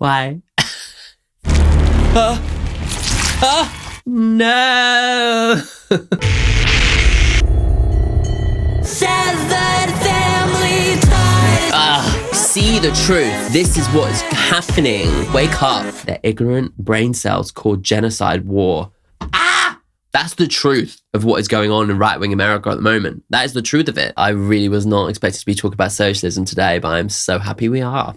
Why? No! Severed family ties. See the truth. This is what is happening. Wake up. They're ignorant brain cells called genocide war. That's the truth of what is going on in right-wing America at the moment. That is the truth of it. I really was not expected to be talking about socialism today, but I'm so happy we are.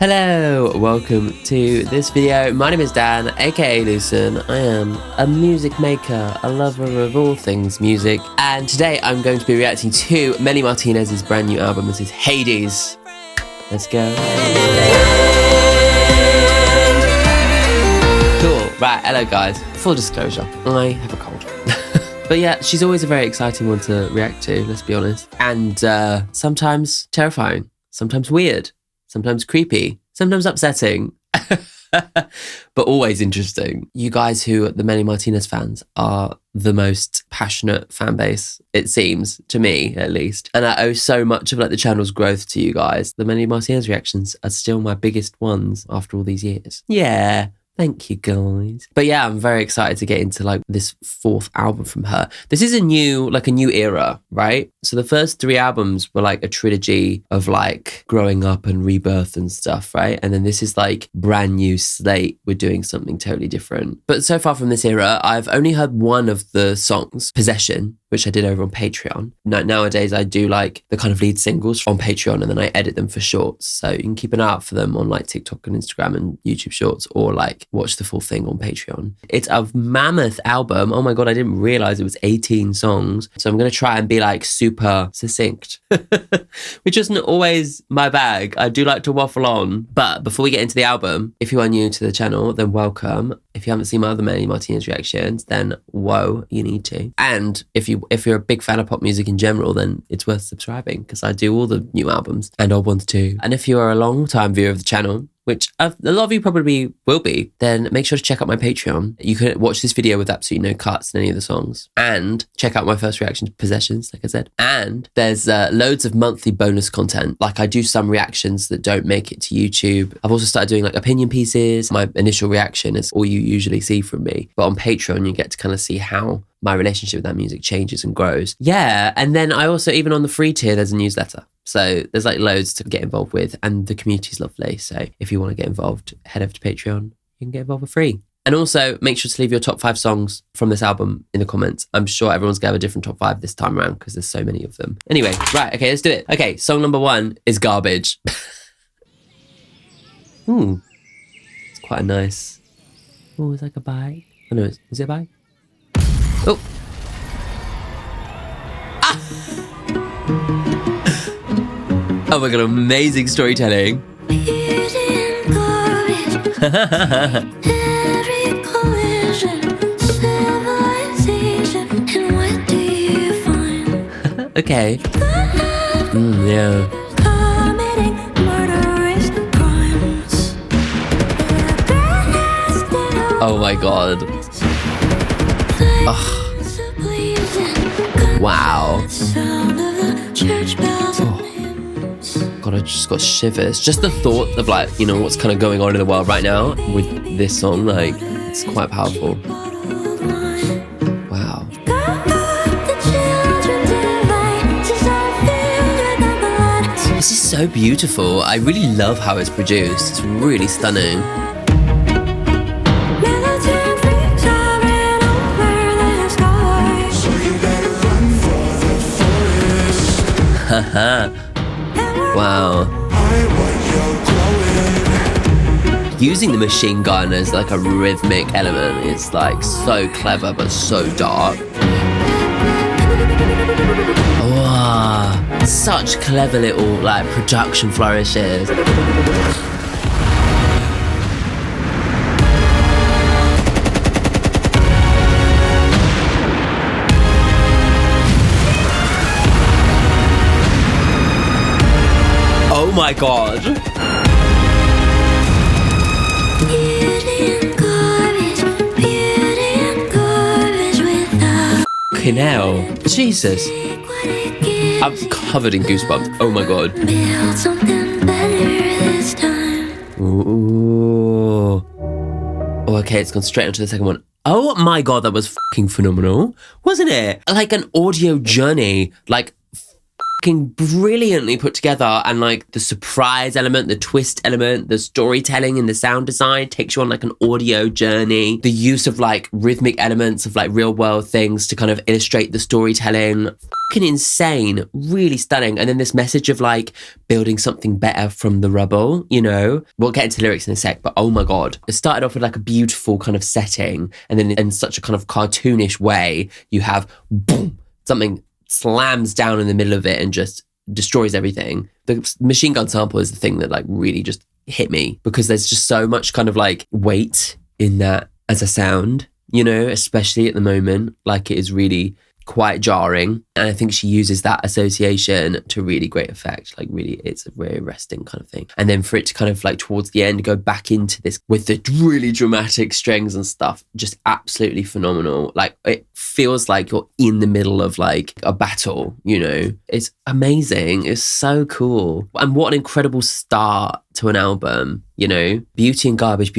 Hello, welcome to this video. My name is Dan, aka Lucen. I am a music maker, a lover of all things music. And today I'm going to be reacting to Melanie Martinez's brand new album. This is HADES. Let's go. Cool. Right, hello guys. Full disclosure, I have a cold. But yeah, she's always a very exciting one to react to, let's be honest. And sometimes terrifying, sometimes weird, sometimes creepy, sometimes upsetting. But always interesting. You guys who are the Melanie Martinez fans are the most passionate fan base, it seems, to me at least. And I owe so much of like the channel's growth to you guys. The Melanie Martinez reactions are still my biggest ones after all these years. Yeah. Thank you, guys. But yeah, I'm very excited to get into like this fourth album from her. This is a new era, right? So the first three albums were like a trilogy of like growing up and rebirth and stuff, right? And then this is like brand new slate. We're doing something totally different. But so far from this era, I've only heard one of the songs, Possession, which I did over on Patreon. Nowadays, I do like the kind of lead singles on Patreon and then I edit them for shorts. So you can keep an eye out for them on like TikTok and Instagram and YouTube shorts, or like watch the full thing on Patreon. It's a mammoth album. Oh my God, I didn't realize it was 18 songs. So I'm going to try and be like super succinct, which isn't always my bag. I do like to waffle on. But before we get into the album, if you are new to the channel, then welcome. If you haven't seen my other Melanie Martinez reactions, then whoa, you need to. And if you're a big fan of pop music in general, then it's worth subscribing because I do all the new albums and old ones too. And if you are a long-time viewer of the channel, which a lot of you probably will be, then make sure to check out my Patreon. You can watch this video with absolutely no cuts in any of the songs. And check out my first reaction to Possessions, like I said. And there's loads of monthly bonus content. Like I do some reactions that don't make it to YouTube. I've also started doing like opinion pieces. My initial reaction is all you usually see from me. But on Patreon, you get to kind of see how my relationship with that music changes and grows. Yeah, and then I also, even on the free tier, there's a newsletter. So there's like loads to get involved with and the community's lovely. So if you want to get involved, head over to Patreon. You can get involved for free. And also make sure to leave your top 5 songs from this album in the comments. I'm sure everyone's going to have a different top 5 this time around because there's so many of them. Anyway, right, okay, let's do it. Okay, song number 1 is Garbage. It's quite a nice... Oh, it's like a bike. Oh no, is it a bike? Oh. Oh my God, amazing storytelling. Okay. Yeah. Oh my God. Oh. Wow. God, I just got shivers. Just the thought of like, you know, what's kind of going on in the world right now with this song, like, it's quite powerful. Wow. This is so beautiful. I really love how it's produced. It's really stunning. Haha. Wow. Using the machine gun as like a rhythmic element is like so clever but so dark. Wow. Such clever little like production flourishes. Oh my God. Fucking hell. Jesus. I'm covered in goosebumps. Oh my God. Ooh. Oh, okay, it's gone straight onto the second one. Oh my God, that was fucking phenomenal, wasn't it? Like an audio journey, like fucking brilliantly put together, and like the surprise element, the twist element, the storytelling and the sound design takes you on like an audio journey. The use of like rhythmic elements of like real world things to kind of illustrate the storytelling. Fucking insane, really stunning. And then this message of like building something better from the rubble, you know? We'll get into lyrics in a sec, but oh my God. It started off with like a beautiful kind of setting, and then in such a kind of cartoonish way, you have boom, something slams down in the middle of it and just destroys everything. The machine gun sample is the thing that like really just hit me, because there's just so much kind of like weight in that as a sound, you know, especially at the moment. Like it is really quite jarring, and I think she uses that association to really great effect. Like really, it's a very arresting kind of thing. And then for it to kind of like towards the end go back into this with the really dramatic strings and stuff, just absolutely phenomenal. Like it feels like you're in the middle of like a battle, you know. It's amazing. It's so cool. And what an incredible start to an album, you know. Beauty and garbage,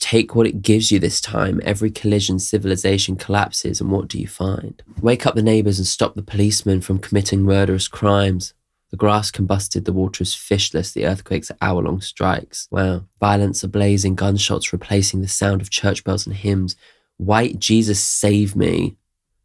take what it gives you this time. Every collision, civilization collapses, and what do you find? Wake up the neighbours and stop the policemen from committing murderous crimes. The grass combusted, the water is fishless, the earthquakes are hour-long strikes. Wow. Violence ablazing, gunshots replacing the sound of church bells and hymns. White Jesus save me.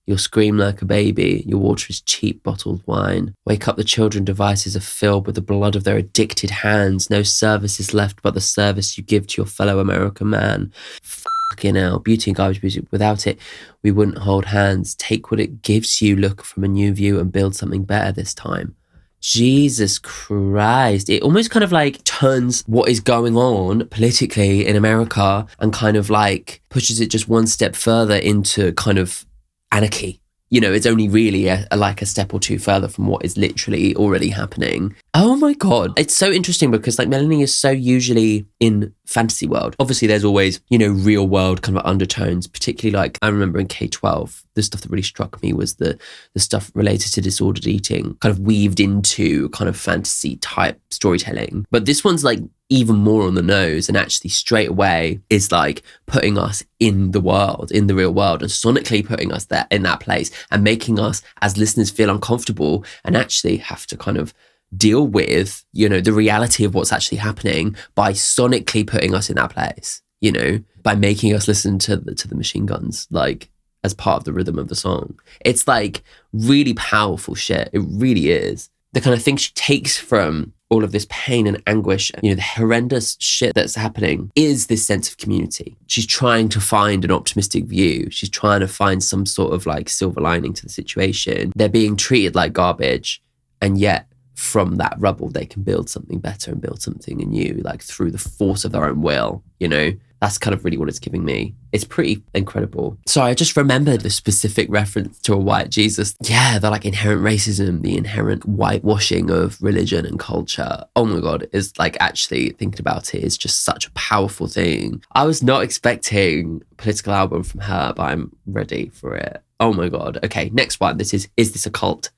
You'll scream like a baby. Your water is cheap bottled wine. Wake up, the children, devices are filled with the blood of their addicted hands. No service is left but the service you give to your fellow American man. Fucking hell. Beauty and garbage music. Without it, we wouldn't hold hands. Take what it gives you, look from a new view, and build something better this time. Jesus Christ. It almost kind of like turns what is going on politically in America and kind of like pushes it just one step further into kind of anarchy. You know, it's only really like a step or two further from what is literally already happening. Oh my God. It's so interesting because like Melanie is so usually in fantasy world. Obviously there's always, you know, real world kind of undertones, particularly like I remember in K-12, the stuff that really struck me was the stuff related to disordered eating kind of weaved into kind of fantasy type storytelling. But this one's like even more on the nose, and actually straight away is like putting us in the world, in the real world, and sonically putting us there in that place and making us as listeners feel uncomfortable and actually have to kind of deal with, you know, the reality of what's actually happening by sonically putting us in that place, you know, by making us listen to the machine guns, like as part of the rhythm of the song. It's like really powerful shit. It really is. The kind of thing she takes from all of this pain and anguish, you know, the horrendous shit that's happening is this sense of community. She's trying to find an optimistic view. She's trying to find some sort of like silver lining to the situation. They're being treated like garbage, and yet from that rubble, they can build something better and build something new, like through the force of their own will, you know? That's kind of really what it's giving me. It's pretty incredible. Sorry, I just remembered the specific reference to a white Jesus. Yeah, the like inherent racism, the inherent whitewashing of religion and culture. Oh my God, it's like actually thinking about it is just such a powerful thing. I was not expecting a political album from her, but I'm ready for it. Oh my God. Okay, next one. This is this a cult?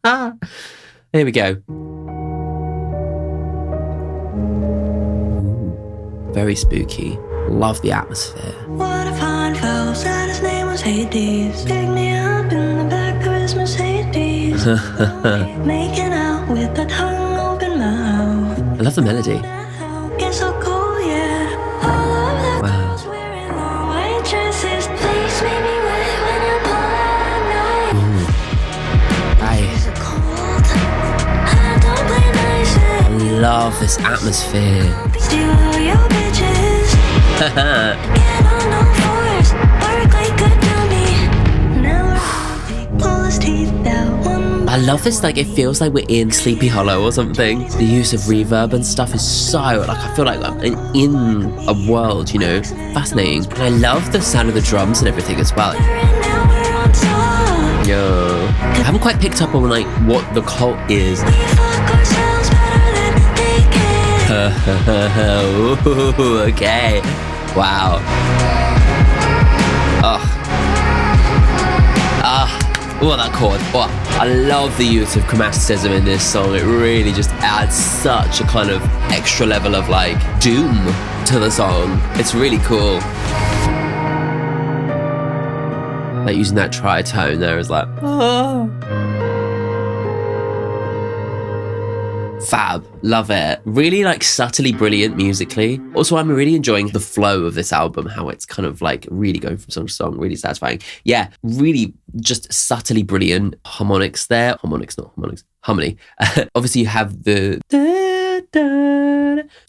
Here we go. Ooh, very spooky. Love the atmosphere. What a fine fellow said his name was HADES. Pick me up in the back of his Mercedes. Making out with the tongue open mouth. I love the melody. It's so cool, yeah. All of the girls wearing long white dresses. Please make me wet when you pull at night. It's a cold. I don't play nice. I love this atmosphere. Steal all your bitches. Get on all fours, bark like a dummy. Now pull his teeth out one. I love this, like it feels like we're in Sleepy Hollow or something. The use of reverb and stuff is so, like I feel like I'm in a world, you know, fascinating. And I love the sound of the drums and everything as well. Yo. I haven't quite picked up on like what the cult is. We fuck ourselves better than they can. Ooh, okay. Wow. Oh, that chord. Oh, I love the use of chromaticism in this song. It really just adds such a kind of extra level of like doom to the song. It's really cool. Like using that tritone there is like, oh. Fab. Love it. Really like subtly brilliant musically. Also, I'm really enjoying the flow of this album, how it's kind of like really going from song to song, really satisfying. Yeah, really just subtly brilliant harmonics there. Harmonics, not harmonics. Harmony. Obviously, you have the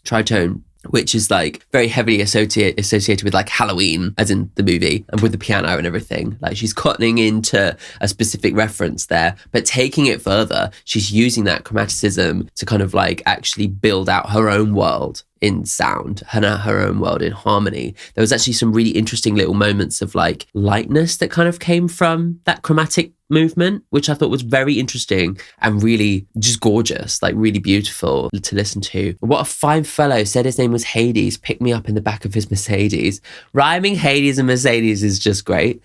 tritone, which is like very heavily associated with like Halloween, as in the movie, and with the piano and everything. Like she's cutting into a specific reference there, but taking it further, she's using that chromaticism to kind of like actually build out her own world in sound, her own world in harmony. There was actually some really interesting little moments of like lightness that kind of came from that chromatic movement, which I thought was very interesting and really just gorgeous, like really beautiful to listen to. What a fine fellow. Said his name was Hades, picked me up in the back of his Mercedes. Rhyming Hades and Mercedes is just great.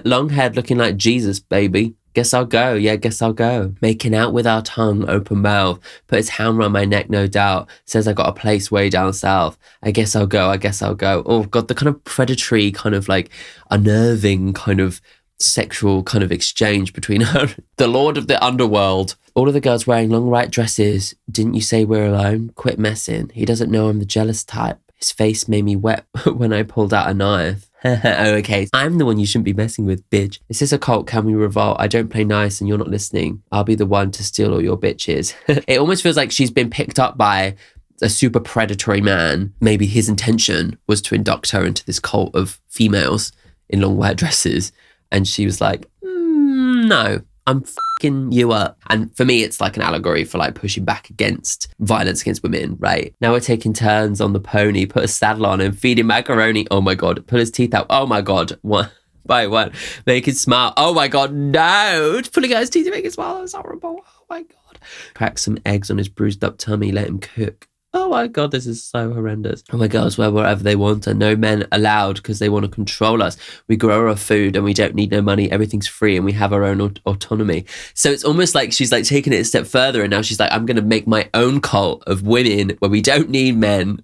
Long haired, looking like Jesus, baby. Guess I'll go. Yeah, guess I'll go. Making out with our tongue, open mouth. Put his hand around my neck, no doubt. Says I got a place way down south. I guess I'll go. I guess I'll go. Oh God, the kind of predatory, kind of like unnerving kind of sexual kind of exchange between her, the lord of the underworld. All of the girls wearing long white dresses. Didn't you say we're alone? Quit messing. He doesn't know I'm the jealous type. His face made me wet when I pulled out a knife. Oh, okay. I'm the one you shouldn't be messing with, bitch. Is this a cult? Can we revolt? I don't play nice and you're not listening. I'll be the one to steal all your bitches. It almost feels like she's been picked up by a super predatory man. Maybe his intention was to induct her into this cult of females in long white dresses. And she was like, no, I'm fucking you up. And for me, it's like an allegory for like pushing back against violence against women, right? Now we're taking turns on the pony, put a saddle on and feed him macaroni. Oh my God, pull his teeth out. Oh my God, one by one, make it smile. Oh my God, no, pulling out his teeth to make it smile. That's horrible. Oh my God. Crack some eggs on his bruised up tummy, let him cook. Oh my God, this is so horrendous. Oh my girls wear whatever they want and no men allowed because they want to control us. We grow our food and we don't need no money. Everything's free and we have our own autonomy. So it's almost like she's like taking it a step further and now she's like, I'm going to make my own cult of women where we don't need men.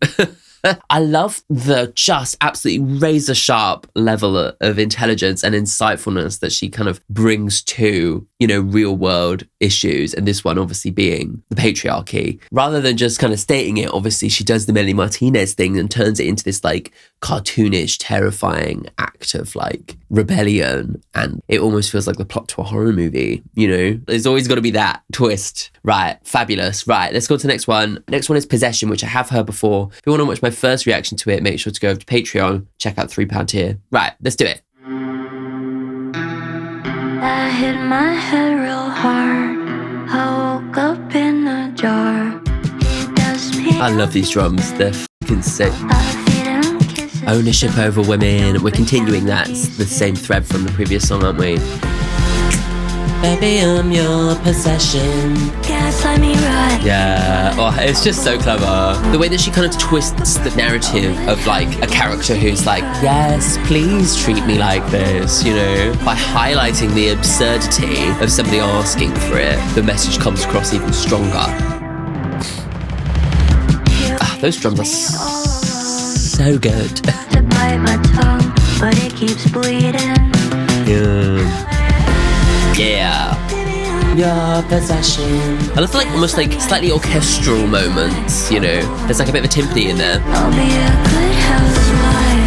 I love the just absolutely razor sharp level of intelligence and insightfulness that she kind of brings to, you know, real world issues. And this one obviously being the patriarchy. Rather than just kind of stating it, obviously she does the Melanie Martinez thing and turns it into this like cartoonish, terrifying act of like rebellion. And it almost feels like the plot to a horror movie, you know? There's always got to be that twist. Right, fabulous. Right, let's go to the next one. Next one is Possession, which I have heard before. If you want to watch my first reaction to it, make sure to go over to Patreon, check out the £3 tier. Right, let's do it. I hit my head real hard. I woke up in a jar. It does me. I love these drums. They're fucking sick. I feed him kisses. Ownership over women. We're continuing that. It's the same thread from the previous song, aren't we? Baby, I'm your possession. Gaslight me right. Yeah, oh, it's just so clever. The way that she kind of twists the narrative of like a character who's like, yes, please treat me like this, you know, by highlighting the absurdity of somebody asking for it, the message comes across even stronger. Those drums are so good. To bite my tongue, but it keeps bleeding. Yeah. Your possession. I love the like almost like slightly orchestral moments, you know. There's like a bit of a timpani in there. I'll be a good housewife.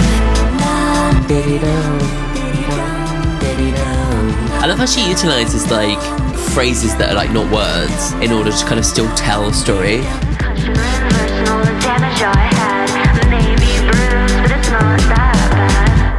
I love how she utilizes like phrases that are like not words in order to kind of still tell a story.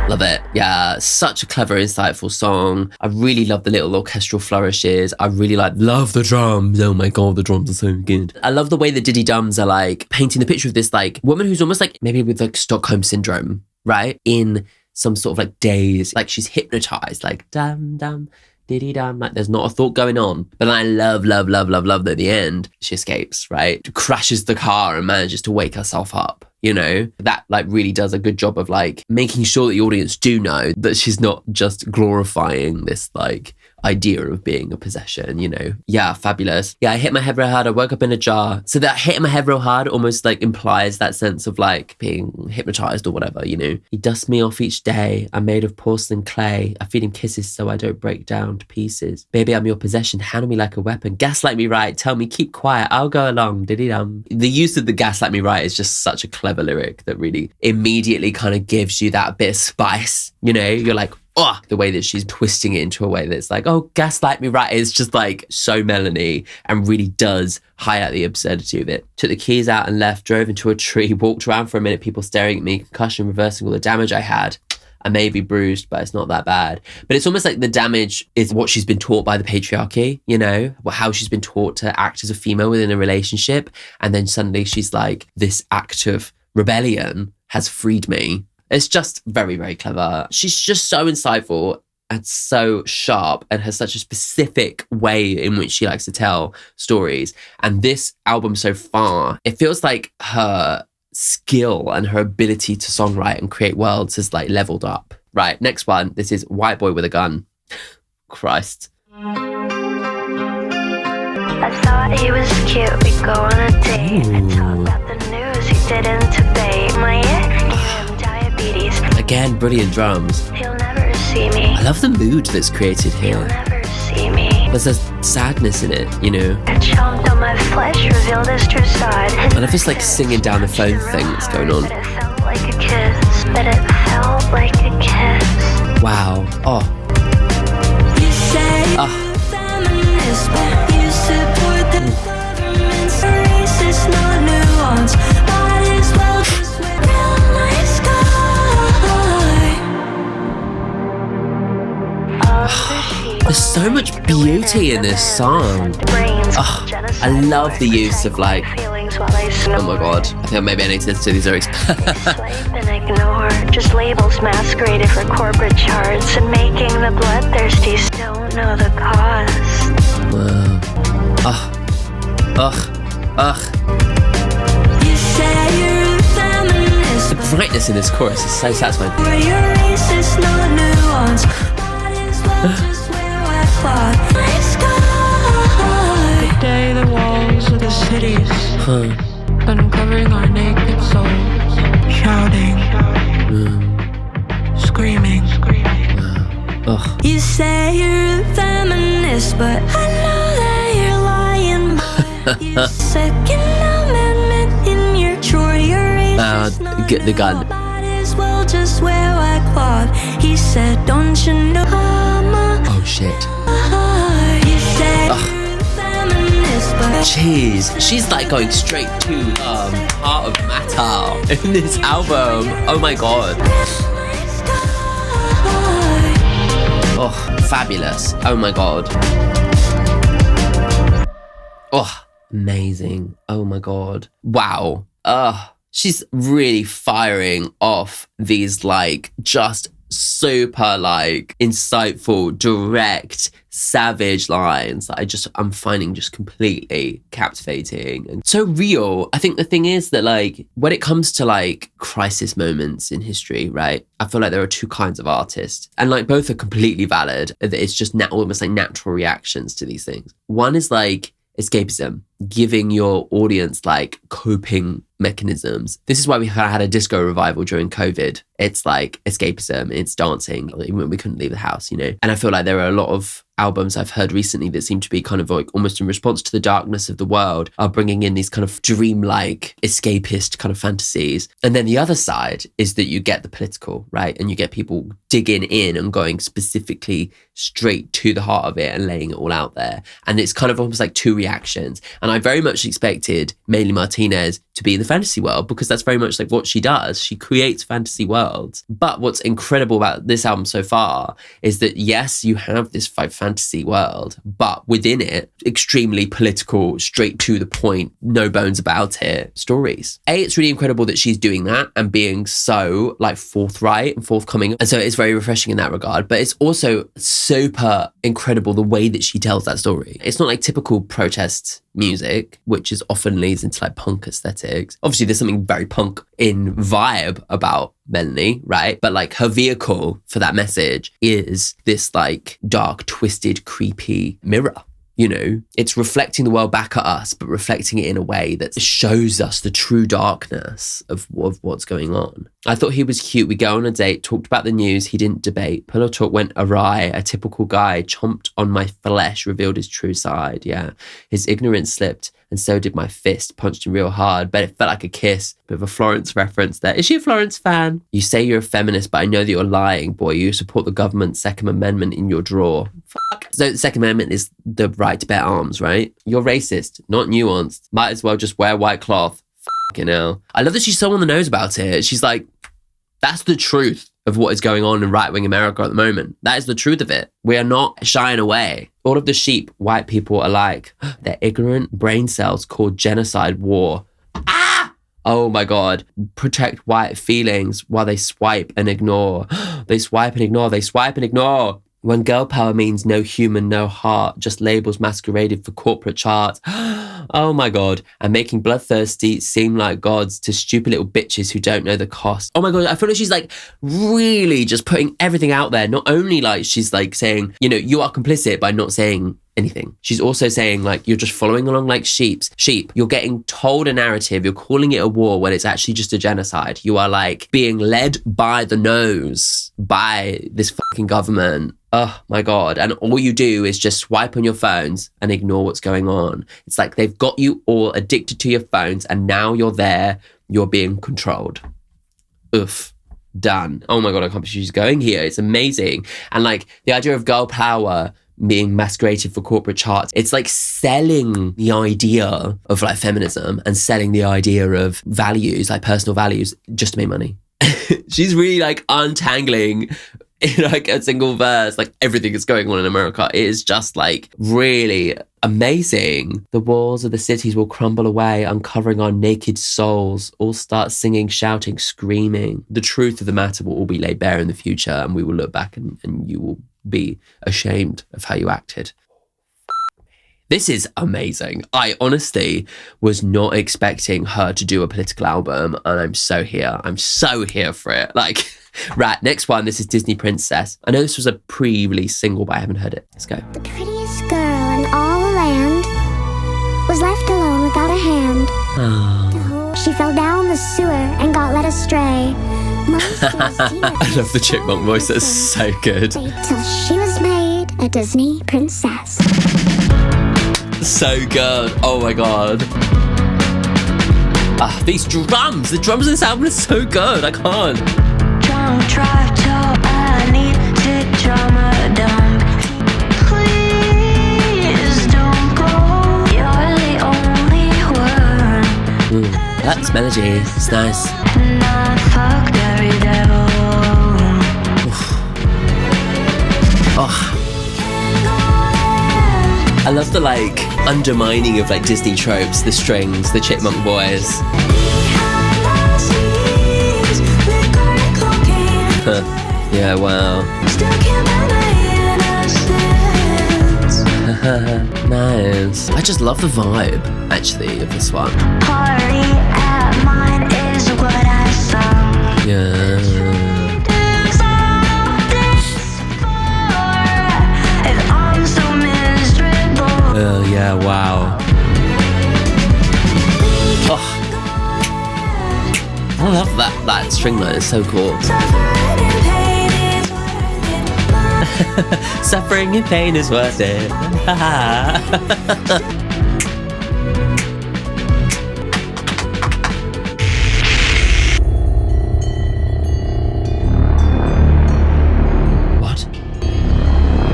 Love it. Yeah, such a clever, insightful song. I really love the little orchestral flourishes. I really love the drums. Oh my God, the drums are so good. I love the way the diddy dums are like painting the picture of this like woman who's almost like maybe with like Stockholm syndrome, right? In some sort of like daze, like she's hypnotized, like dum dum. Diddy dum, like there's not a thought going on. But then I love that at the end, she escapes, right? Crashes the car and manages to wake herself up, you know? That like really does a good job of like making sure that the audience do know that she's not just glorifying this like idea of being a possession, you know? Yeah, fabulous. Yeah, I hit my head real hard. I woke up in a jar. So that hitting my head real hard almost like implies that sense of like being hypnotized or whatever, you know? He dusts me off each day. I'm made of porcelain clay. I feed him kisses so I don't break down to pieces. Baby, I'm your possession. Handle me like a weapon. Gaslight me right. Tell me, keep quiet. I'll go along. Diddy-dum. The use of the gaslight me right is just such a clever lyric that really immediately kind of gives you that bit of spice. You know, you're like, oh, the way that she's twisting it into a way that's like, oh, gaslight me right. It's just like so Melanie and really does highlight the absurdity of it. Took the keys out and left, drove into a tree, walked around for a minute, people staring at me, concussion, reversing all the damage I had. I may be bruised, but it's not that bad. But it's almost like the damage is what she's been taught by the patriarchy, you know, how she's been taught to act as a female within a relationship. And then suddenly she's like, this act of rebellion has freed me. It's just very, very clever. She's just so insightful and so sharp and has such a specific way in which she likes to tell stories. And this album so far, it feels like her skill and her ability to songwrite and create worlds has like leveled up. Right, next one. This is White Boy with a Gun. Christ. I thought he was cute, we'd go on a date and talk about the news he didn't debate. My ear gave him diabetes. Again, brilliant drums. He'll never see me. I love the mood that's created He'll here. never see me. There's a sadness in it, you know? I chomped on my flesh, revealed his true side. I love this like singing down the phone thing that's going on. But it felt like a kiss. But it felt like a kiss. Wow. Oh. You say Ah. you're a feminist, but you support the government's racist, no nuance. Might as well just wear a real nice guy. There's so much beauty in this song. Oh, I love the use of like, oh my god, I think maybe I need to listen to these lyrics. Sleep and ignore, just labels masqueraded for corporate charts and making the bloodthirsties don't know the cost. Wow. You say you're a feminist, The brightness in this chorus is so satisfying. but you're racist, no nuance. Might as well just wear white cloth. Nice guy. The day the walls of the cities uncovering our naked souls, shouting, screaming. Ugh. You say you're a feminist, but I know that you're lying. You Second Amendment in your drawer, you're racist. Get the gun. Might as well just wear white cloth. He said, don't you know I'm a Oh shit. You say you're a feminist, but Jeez, she's like going straight to heart of matter in this album. Oh my god. nice guy. Oh, fabulous. Oh my god. Oh, amazing. Oh my god. Wow. She's really firing off these like just super like insightful, direct, savage lines that I'm finding just completely captivating and so real. I think the thing is that like when it comes to like crisis moments in history, right? I feel like there are two kinds of artists and like both are completely valid. It's just almost like natural reactions to these things. One is like escapism, giving your audience like coping mechanisms. This is why we had a disco revival during COVID. It's like escapism, it's dancing, even when we couldn't leave the house, you know? And I feel like there are a lot of albums I've heard recently that seem to be kind of like almost in response to the darkness of the world are bringing in these kind of dreamlike escapist kind of fantasies. And then the other side is that you get the political, right? And you get people digging in and going specifically straight to the heart of it and laying it all out there. And it's kind of almost like two reactions. And I very much expected mainly Martinez to be in the fantasy world because that's very much like what she does. She creates fantasy worlds. But what's incredible about this album so far is that yes, you have this fantasy world, but within it, extremely political, straight to the point, no bones about it stories. It's really incredible that she's doing that and being so like forthright and forthcoming. And so it's very refreshing in that regard, but it's also super incredible the way that she tells that story. It's not like typical protest music, which is often leads into like punk aesthetics. Obviously, there's something very punk in vibe about Melanie, right? But like her vehicle for that message is this like dark, twisted, creepy mirror. You know, it's reflecting the world back at us, but reflecting it in a way that shows us the true darkness of what's going on. I thought he was cute. We go on a date, talked about the news. He didn't debate. Pillow talk went awry. A typical guy chomped on my flesh, revealed his true side. Yeah. His ignorance slipped, and so did my fist. Punched him real hard, but it felt like a kiss. Bit of a Florence reference there. Is she a Florence fan? You say you're a feminist, but I know that you're lying, boy. You support the government's Second Amendment in your drawer. Fuck. So the Second Amendment is the right to bear arms, right? You're racist, not nuanced. Might as well just wear white cloth. Fucking hell. I love that she's so on the nose about it. She's like, that's the truth of what is going on in right-wing America at the moment. That is the truth of it. We are not shying away. All of the sheep, white people alike, their ignorant brain cells called genocide war. Ah! Oh my God. Protect white feelings while they swipe and ignore. They swipe and ignore. They swipe and ignore. When girl power means no human, no heart, just labels masqueraded for corporate charts. Oh my God. And making bloodthirsty seem like gods to stupid little bitches who don't know the cost. Oh my God. I feel like she's like really just putting everything out there. Not only like she's like saying, you know, you are complicit by not saying anything. She's also saying like, you're just following along like sheep. You're getting told a narrative. You're calling it a war when it's actually just a genocide. You are like being led by the nose by this fucking government. Oh my God. And all you do is just swipe on your phones and ignore what's going on. It's like they've got you all addicted to your phones and now you're there, you're being controlled. Oof. Done. Oh my God, I can't believe she's going here. It's amazing. And like the idea of girl power being masqueraded for corporate charts, it's like selling the idea of like feminism and selling the idea of values, like personal values, just to make money. She's really like untangling in like a single verse, like everything that's going on in America. It is just like really amazing. The walls of the cities will crumble away, uncovering our naked souls. All start singing, shouting, screaming. The truth of the matter will all be laid bare in the future, and we will look back and you will be ashamed of how you acted. This is amazing. I honestly was not expecting her to do a political album, and I'm so here. I'm so here for it. Like, right, next one. This is Disney Princess. I know this was a pre-release single, but I haven't heard it. Let's go. The prettiest girl in all the land was left alone without a hand. Oh. She fell down the sewer and got led astray. I love the chipmunk voice. That's so good. Till she was made a Disney princess. So good. Oh my God. Ah, these drums. The drums in this album are so good. I can't. Drunk drive till I need to drama dump. Please don't go. You're the only one. That's melody. It's nice. And I fucked every devil. Oh. I love the like undermining of like Disney tropes, the strings, the chipmunk boys. Yeah, wow. Nice. I just love the vibe, actually, of this one. Party at mine is what I saw. Yeah. Oh, yeah, wow. Oh. I love that string line, it's so cool. Suffering and pain is worth it.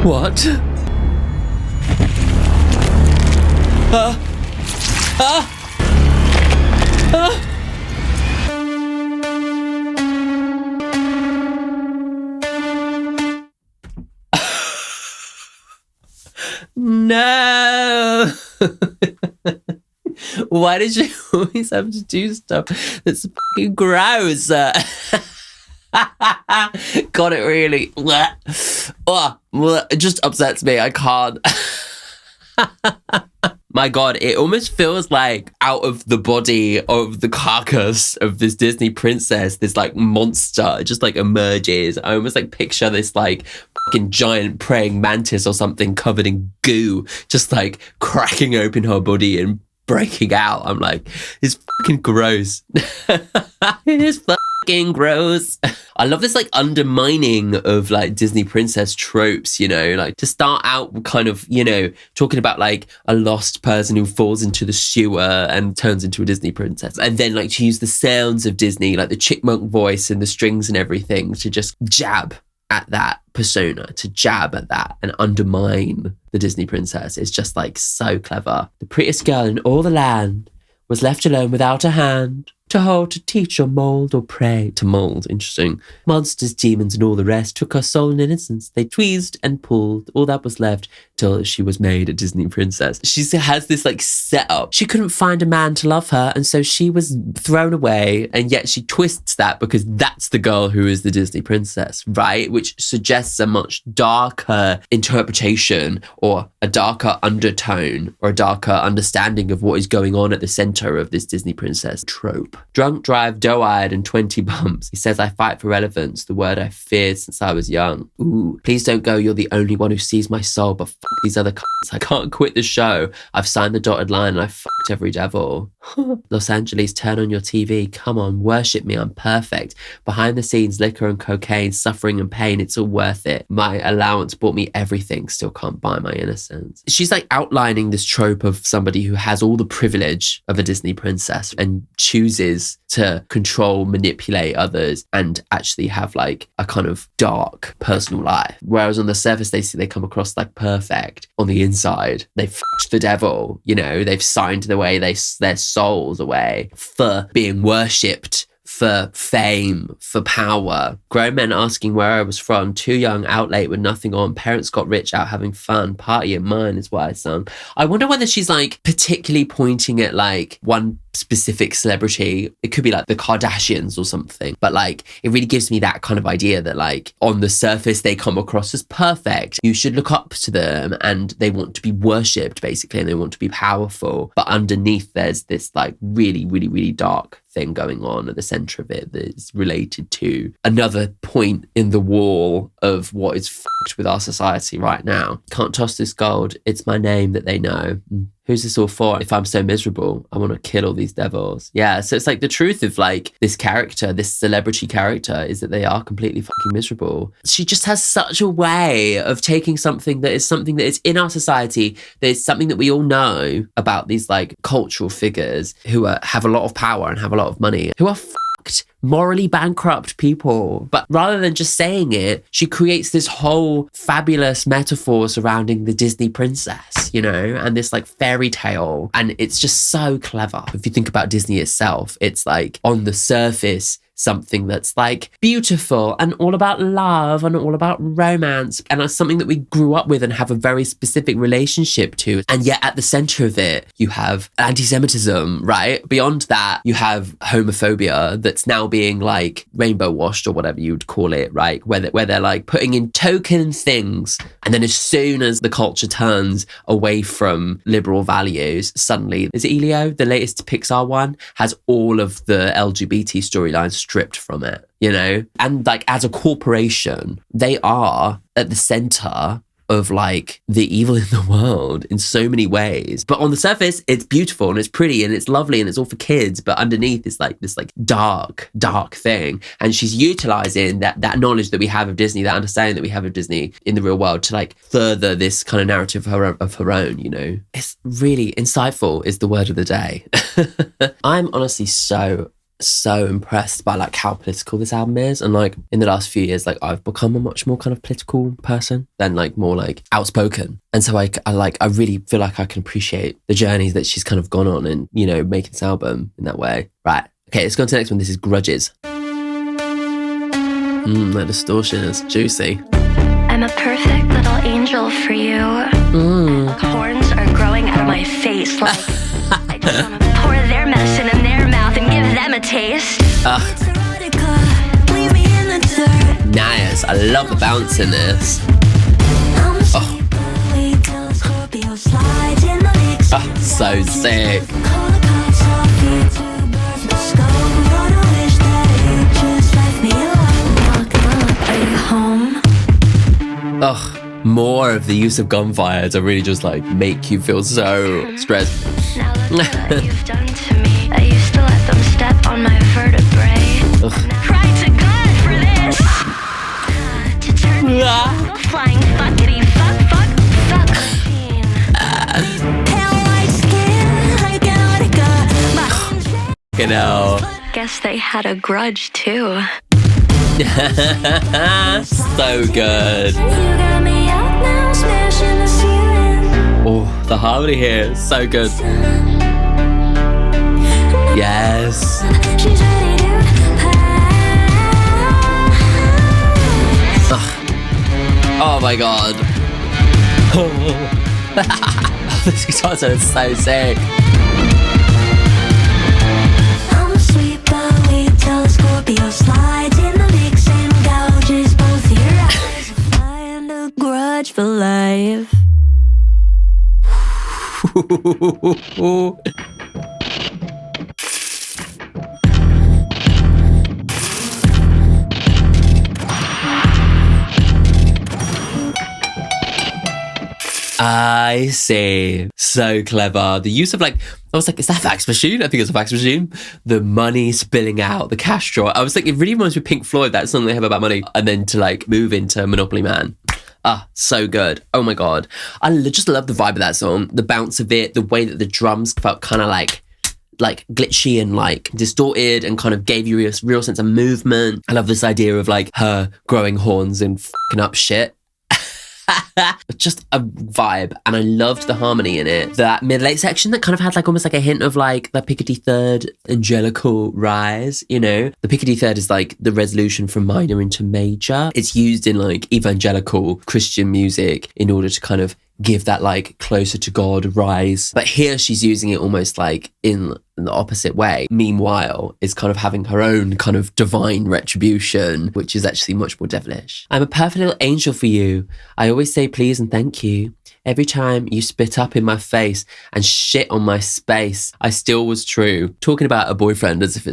What? No. Why did you always have to do stuff that's fucking gross? Got it really. Oh, it just upsets me. I can't. My God, it almost feels like out of the body of the carcass of this Disney princess, this like monster just like emerges. I almost like picture this like fucking giant praying mantis or something covered in goo, just like cracking open her body and breaking out. I'm like, it's fucking gross. It is fucking gross. I love this like undermining of like Disney princess tropes, you know, like to start out kind of, you know, talking about like a lost person who falls into the sewer and turns into a Disney princess. And then like to use the sounds of Disney, like the chickmunk voice and the strings and everything to just jab at that persona, to jab at that and undermine the Disney princess. It's just like so clever. The prettiest girl in all the land was left alone without a hand to hold, to teach, or mould, or pray. To mould, interesting. Monsters, demons, and all the rest took her soul and innocence. They tweezed and pulled all that was left till she was made a Disney princess. She has this like setup. She couldn't find a man to love her, and so she was thrown away, and yet she twists that because that's the girl who is the Disney princess, right? Which suggests a much darker interpretation or a darker undertone or a darker understanding of what is going on at the center of this Disney princess trope. Drunk, drive, doe-eyed, and 20 bumps. He says, I fight for relevance, the word I feared since I was young. Ooh, please don't go, you're the only one who sees my soul, but fuck these other cunts. I can't quit the show. I've signed the dotted line and I fucked every devil. Los Angeles, turn on your TV. Come on, worship me, I'm perfect. Behind the scenes, liquor and cocaine, suffering and pain, it's all worth it. My allowance bought me everything, still can't buy my innocence. She's like outlining this trope of somebody who has all the privilege of a Disney princess and chooses to control, manipulate others and actually have like a kind of dark personal life. Whereas on the surface, they come across like perfect. On the inside, they've fucked the devil, you know, they've signed their souls away for being worshipped, for fame, for power. Grown men asking where I was from, too young, out late with nothing on, parents got rich out having fun, party at mine is what I sung. I wonder whether she's like particularly pointing at like one specific celebrity. It could be like the Kardashians or something, but like it really gives me that kind of idea that like on the surface they come across as perfect. You should look up to them and they want to be worshipped basically, and they want to be powerful, but underneath there's this like really, really, really dark thing going on at the center of it that is related to another point in the wall of what is fucked with our society right now. Can't toss this gold, it's my name that they know. Who's this all for? If I'm so miserable, I want to kill all these devils. Yeah, so it's like the truth of like this character, this celebrity character, is that they are completely fucking miserable. She just has such a way of taking something that is in our society, that is something that we all know about these like cultural figures who have a lot of power and have a lot of money, who are morally bankrupt people. But rather than just saying it, she creates this whole fabulous metaphor surrounding the Disney princess, you know, and this like fairy tale. And it's just so clever. If you think about Disney itself, it's like on the surface, something that's like beautiful and all about love and all about romance, and that's something that we grew up with and have a very specific relationship to. And yet at the center of it, you have anti-Semitism, right? Beyond that, you have homophobia that's now being like rainbow washed or whatever you would call it, right? Where they're like putting in token things. And then as soon as the culture turns away from liberal values, suddenly, is it Elio, the latest Pixar one, has all of the LGBT storylines stripped from it, you know? And like as a corporation, they are at the center of like the evil in the world in so many ways. But on the surface, it's beautiful and it's pretty and it's lovely and it's all for kids. But underneath is like this like dark thing. And she's utilizing that knowledge that we have of Disney, that understanding that we have of Disney in the real world to like further this kind of narrative of her own, you know? It's really insightful is the word of the day. I'm honestly so impressed by like how political this album is, and like in the last few years like I've become a much more kind of political person than like more like outspoken, and so I really feel like I can appreciate the journeys that she's kind of gone on and, you know, making this album in that way. Right, okay, let's go on to the next one. This is Grudges. That distortion is juicy. I'm a perfect little angel for you. Horns are growing out of my face like I just want to pour their medicine in their mouth and give them a taste. Nice. I love the bounce in this. So sick. Ugh, more of the use of gunfire to really just like make you feel so stressed. Now look what you've done to me. I used to let them step on my vertebrae. Pray to God for this. To turn me into a flying fuckity fuck machine. Pale white skin like Antarctica. You know. Guess they had a grudge too. So good. You got me up now, smashing the ceiling. Oh, the harmony here is so good. Yes. She's ready to pass. Oh my god. This guitar solo is so sick. I'm a sweet boy till the Scorpio slides in the mix and gouges both your eyes. Find a grudge for life. I see. So clever. The use of like, I was like, is that a fax machine? I think it's a fax machine. The money spilling out, the cash drawer. I was like, it really reminds me of Pink Floyd, that song they have about money. And then to like move into Monopoly Man. So good. Oh my God. I just love the vibe of that song. The bounce of it, the way that the drums felt kind of like glitchy and like distorted and kind of gave you a real sense of movement. I love this idea of like her growing horns and fucking up shit. Just a vibe, and I loved the harmony in it. That mid-late section that kind of had like almost like a hint of like the Picardy third angelical rise, you know? The Picardy third is like the resolution from minor into major. It's used in like evangelical Christian music in order to kind of give that like closer to God rise. But here she's using it almost like in the opposite way. Meanwhile, is kind of having her own kind of divine retribution, which is actually much more devilish. I'm a perfect little angel for you. I always say please and thank you. Every time you spit up in my face and shit on my space, I still was true. Talking about a boyfriend as if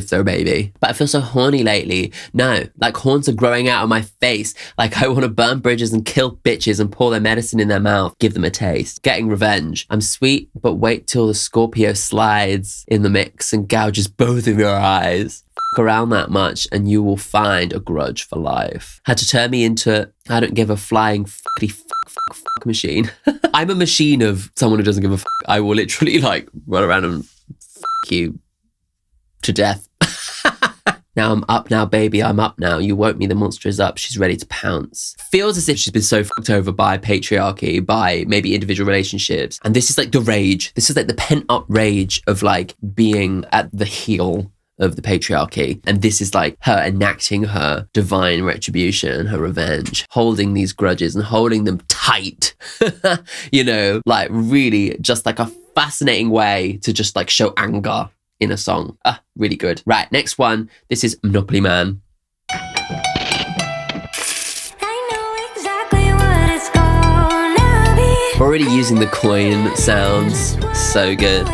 they're a baby. But I feel so horny lately. No, like horns are growing out of my face. Like I want to burn bridges and kill bitches and pour their medicine in their mouth. Give them a taste. Getting revenge. I'm sweet, but wait till the Scorpio slides in the mix and gouges both of your eyes. Around that much and you will find a grudge for life. Had to turn me into I don't give a flying fuckity fuck machine. I'm a machine of someone who doesn't give a fuck. I will literally like run around and fuck you to death. Now I'm up now, baby, I'm up now. You woke me, the monster is up. She's ready to pounce. Feels as if she's been so fucked over by patriarchy, by maybe individual relationships. And this is like the rage. This is like the pent up rage of like being at the heel of the patriarchy. And this is like her enacting her divine retribution, her revenge, holding these grudges and holding them tight. You know, like really just like a fascinating way to just like show anger in a song. Really good. Right, next one. This is Monopoly Man. Already using the coin sounds. So good.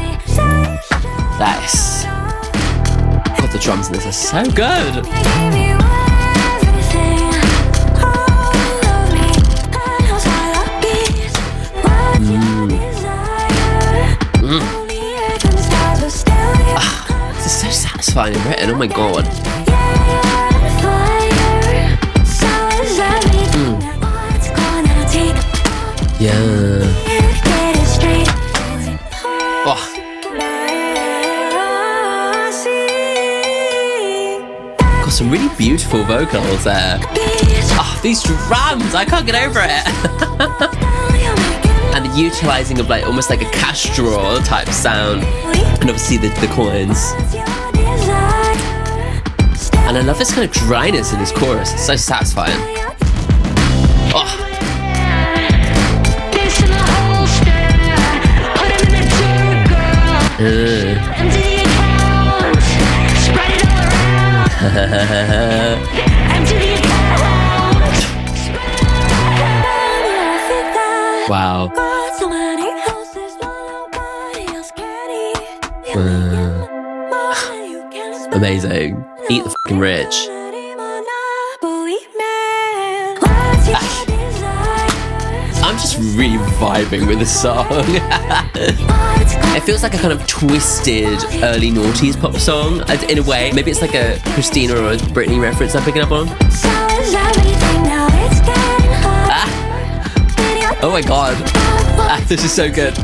Nice. God, the drums in this are so good. This is so satisfying and written. Oh my God. Yeah. Oh. Got some really beautiful vocals there. Oh, these drums, I can't get over it. And the utilising of like almost like a cash drawer type sound. And obviously the coins. And I love this kind of dryness in this chorus. It's so satisfying. Oh. Wow. Amazing. Eat the fucking rich. I'm just really vibing with this song. It feels like a kind of twisted early noughties pop song in a way. Maybe it's like a Christina or a Britney reference I'm picking up on. Oh my god. This is so good.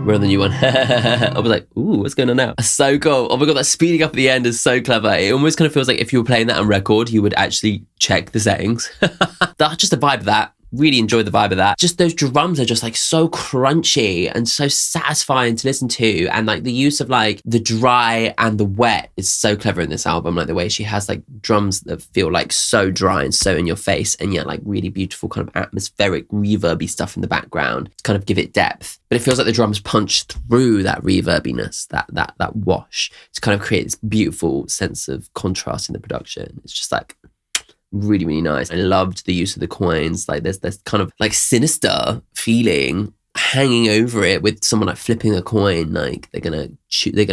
We're on the new one. I was like, ooh, what's going on now? So cool. Oh my god, that speeding up at the end is so clever. It almost kind of feels like if you were playing that on record, you would actually check the settings. That's just the vibe of that. Really enjoyed the vibe of that. Just those drums are just like so crunchy and so satisfying to listen to. And like the use of like the dry and the wet is so clever in this album. Like the way she has like drums that feel like so dry and so in your face, and yet like really beautiful kind of atmospheric reverby stuff in the background to kind of give it depth. But it feels like the drums punch through that reverbiness, that wash to kind of create this beautiful sense of contrast in the production. It's just like really, really nice. I loved the use of the coins. Like there's kind of like sinister feeling hanging over it with someone like flipping a coin. Like they're gonna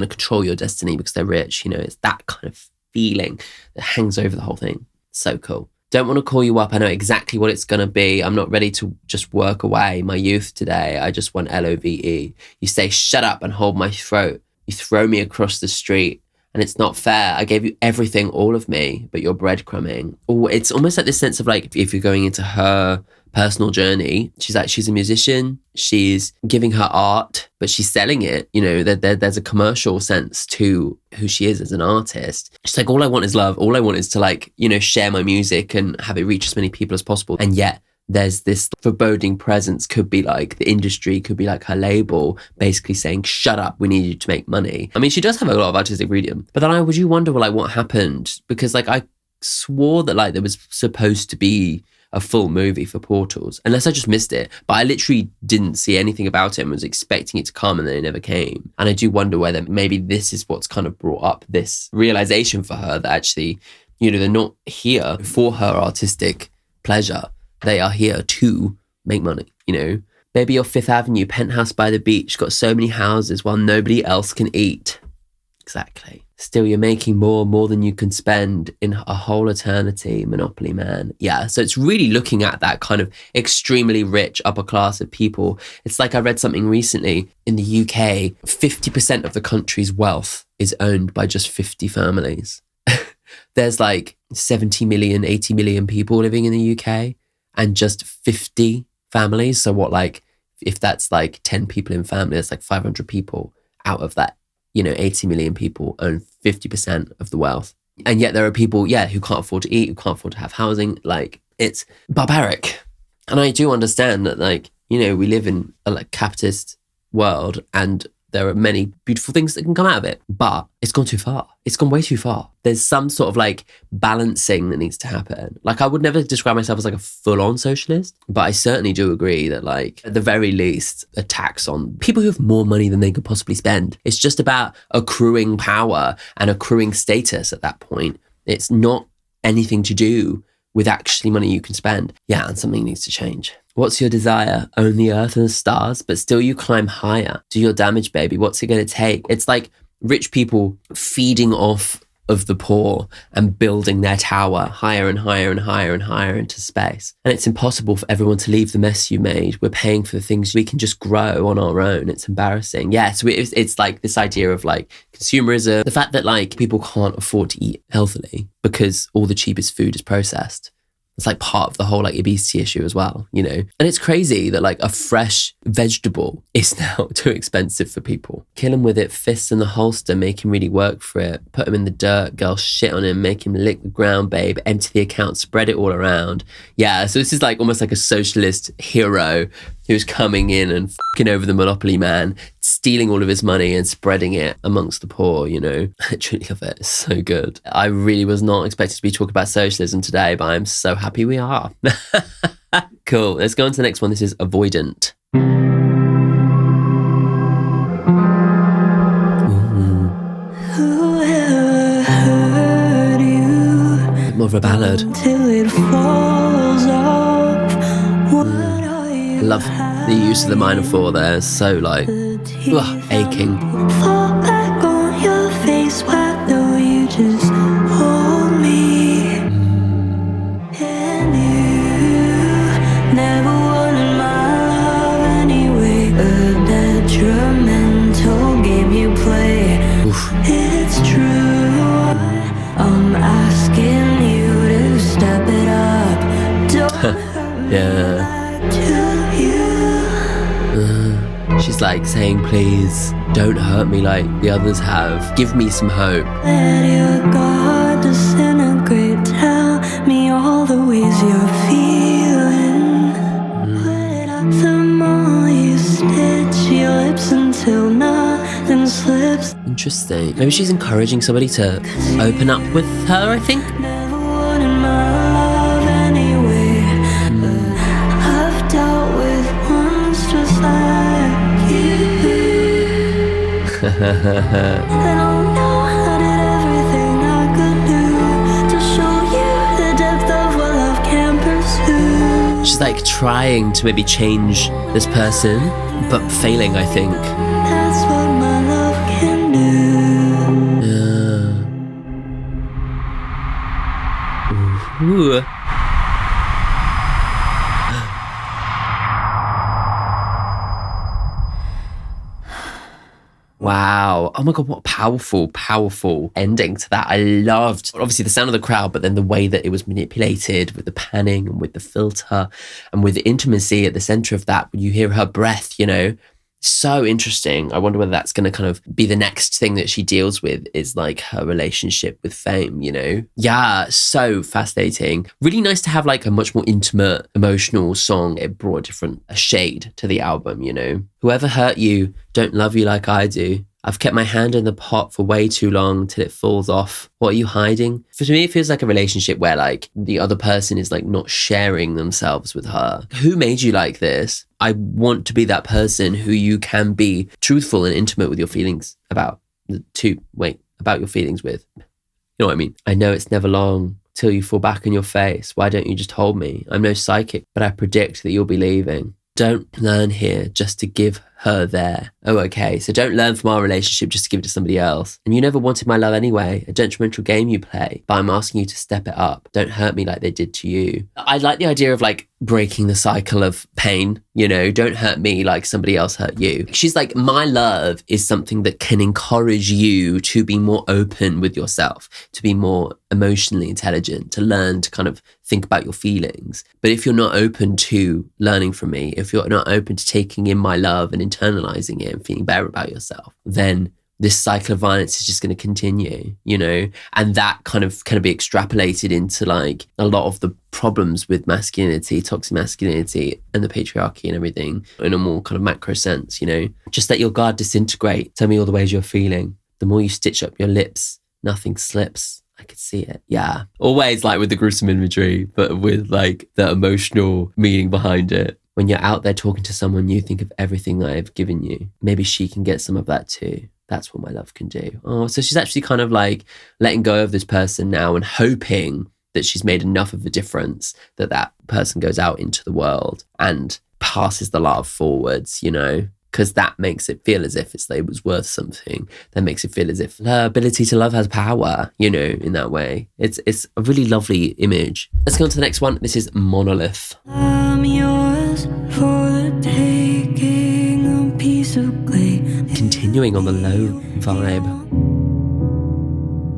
control your destiny because they're rich. You know, it's that kind of feeling that hangs over the whole thing. So cool. Don't want to call you up. I know exactly what it's going to be. I'm not ready to just work away my youth today. I just want LOVE. You say, shut up and hold my throat. You throw me across the street. And it's not fair. I gave you everything, all of me, but you're breadcrumbing. Oh, it's almost like this sense of like, if you're going into her personal journey, she's a musician, she's giving her art, but she's selling it. You know, there's a commercial sense to who she is as an artist. She's like, all I want is love. All I want is to like, you know, share my music and have it reach as many people as possible. And yet, there's this foreboding presence, could be like the industry, could be like her label, basically saying, shut up, we need you to make money. I mean, she does have a lot of artistic freedom. But then would you wonder, well, like what happened? Because like I swore that like there was supposed to be a full movie for Portals, unless I just missed it. But I literally didn't see anything about it and was expecting it to come, and then it never came. And I do wonder whether maybe this is what's kind of brought up this realization for her that actually, you know, they're not here for her artistic pleasure. They are here to make money, you know. Maybe your Fifth Avenue penthouse by the beach got so many houses while nobody else can eat. Exactly. Still, you're making more than you can spend in a whole eternity, Monopoly man. Yeah, so it's really looking at that kind of extremely rich upper class of people. It's like I read something recently in the UK, 50% of the country's wealth is owned by just 50 families. There's like 70 million, 80 million people living in the UK. And just 50 families. So what, like, if that's like 10 people in family, that's like 500 people out of that, you know, 80 million people own 50% of the wealth. And yet there are people, who can't afford to eat, who can't afford to have housing. Like, it's barbaric. And I do understand that, like, you know, we live in a like capitalist world and there are many beautiful things that can come out of it, but it's gone too far. It's gone way too far. There's some sort of like balancing that needs to happen. Like I would never describe myself as like a full-on socialist, but I certainly do agree that like at the very least a tax on people who have more money than they could possibly spend. It's just about accruing power and accruing status at that point. It's not anything to do with actually money you can spend. Yeah, and something needs to change. What's your desire? Own the earth and the stars, but still you climb higher. Do your damage, baby. What's it going to take? It's like rich people feeding off of the poor and building their tower higher and higher and higher and higher into space. And it's impossible for everyone to leave the mess you made. We're paying for the things we can just grow on our own. It's embarrassing. Yeah, so it's like this idea of like consumerism, the fact that like people can't afford to eat healthily because all the cheapest food is processed. It's like part of the whole like obesity issue as well, you know? And it's crazy that like a fresh vegetable is now too expensive for people. Kill him with it, fists in the holster, make him really work for it. Put him in the dirt, girl, shit on him, make him lick the ground, babe, empty the account, spread it all around. Yeah, so this is like almost like a socialist hero who's coming in and fucking over the Monopoly man, stealing all of his money and spreading it amongst the poor, you know? I truly love it. It's so good. I really was not expected to be talking about socialism today, but I'm so happy we are. Cool. Let's go on to the next one. This is Avoidant. More of a ballad. Till it falls off. I love the use of the minor 4 there. So like, aching. Fall back on your face, why don't you just hold me? And you never wanted my love anyway. A detrimental game you play. It's true, I'm asking you to step it up. Don't hurt me like to you. She's like saying, please don't hurt me like the others have. Give me some hope. Let your guard disintegrate. Tell me all the ways you're feeling. The more you stitch your lips until nothing slips. Interesting. Maybe she's encouraging somebody to open up with her, I think. Never wanted my love anyway. I've dealt with ones just like you. And I'll know I did everything I could do to show you the depth of what love can pursue. She's like trying to maybe change this person, but failing, I think. That's what my love can do. Ooh. Wow. Oh my God, what a powerful, powerful ending to that. I loved, obviously, the sound of the crowd, but then the way that it was manipulated with the panning and with the filter and with the intimacy at the center of that. When you hear her breath, you know, so interesting. I wonder whether that's going to kind of be the next thing that she deals with, is like her relationship with fame, you know? Yeah, so fascinating. Really nice to have like a much more intimate, emotional song. It brought a shade to the album, you know? Whoever hurt you don't love you like I do. I've kept my hand in the pot for way too long till it falls off. What are you hiding? For me, it feels like a relationship where like the other person is like not sharing themselves with her. Who made you like this? I want to be that person who you can be truthful and intimate with your feelings about your feelings with. You know what I mean? I know it's never long till you fall back on your face. Why don't you just hold me? I'm no psychic, but I predict that you'll be leaving. Don't learn here just to give her there. Oh, okay. So don't learn from our relationship just to give it to somebody else. And you never wanted my love anyway. A detrimental game you play. But I'm asking you to step it up. Don't hurt me like they did to you. I like the idea of like breaking the cycle of pain. You know, don't hurt me like somebody else hurt you. She's like, my love is something that can encourage you to be more open with yourself, to be more emotionally intelligent, to learn to kind of think about your feelings. But if you're not open to learning from me, if you're not open to taking in my love and internalizing it and feeling better about yourself, then this cycle of violence is just going to continue, you know? And that kind of can be extrapolated into like a lot of the problems with masculinity, toxic masculinity and the patriarchy and everything in a more kind of macro sense, you know? Just let your guard disintegrate. Tell me all the ways you're feeling. The more you stitch up your lips, nothing slips. I could see it. Yeah. Always like with the gruesome imagery, but with like the emotional meaning behind it. When you're out there talking to someone, you think of everything that I've given you. Maybe she can get some of that too. That's what my love can do. Oh, so she's actually kind of like letting go of this person now and hoping that she's made enough of a difference that that person goes out into the world and passes the love forwards, you know? Because that makes it feel as if it was worth something. That makes it feel as if her ability to love has power, you know, in that way. It's a really lovely image. Let's go on to the next one. This is Monolith. I'm yours for the taking, a piece of clay. Continuing on the low vibe.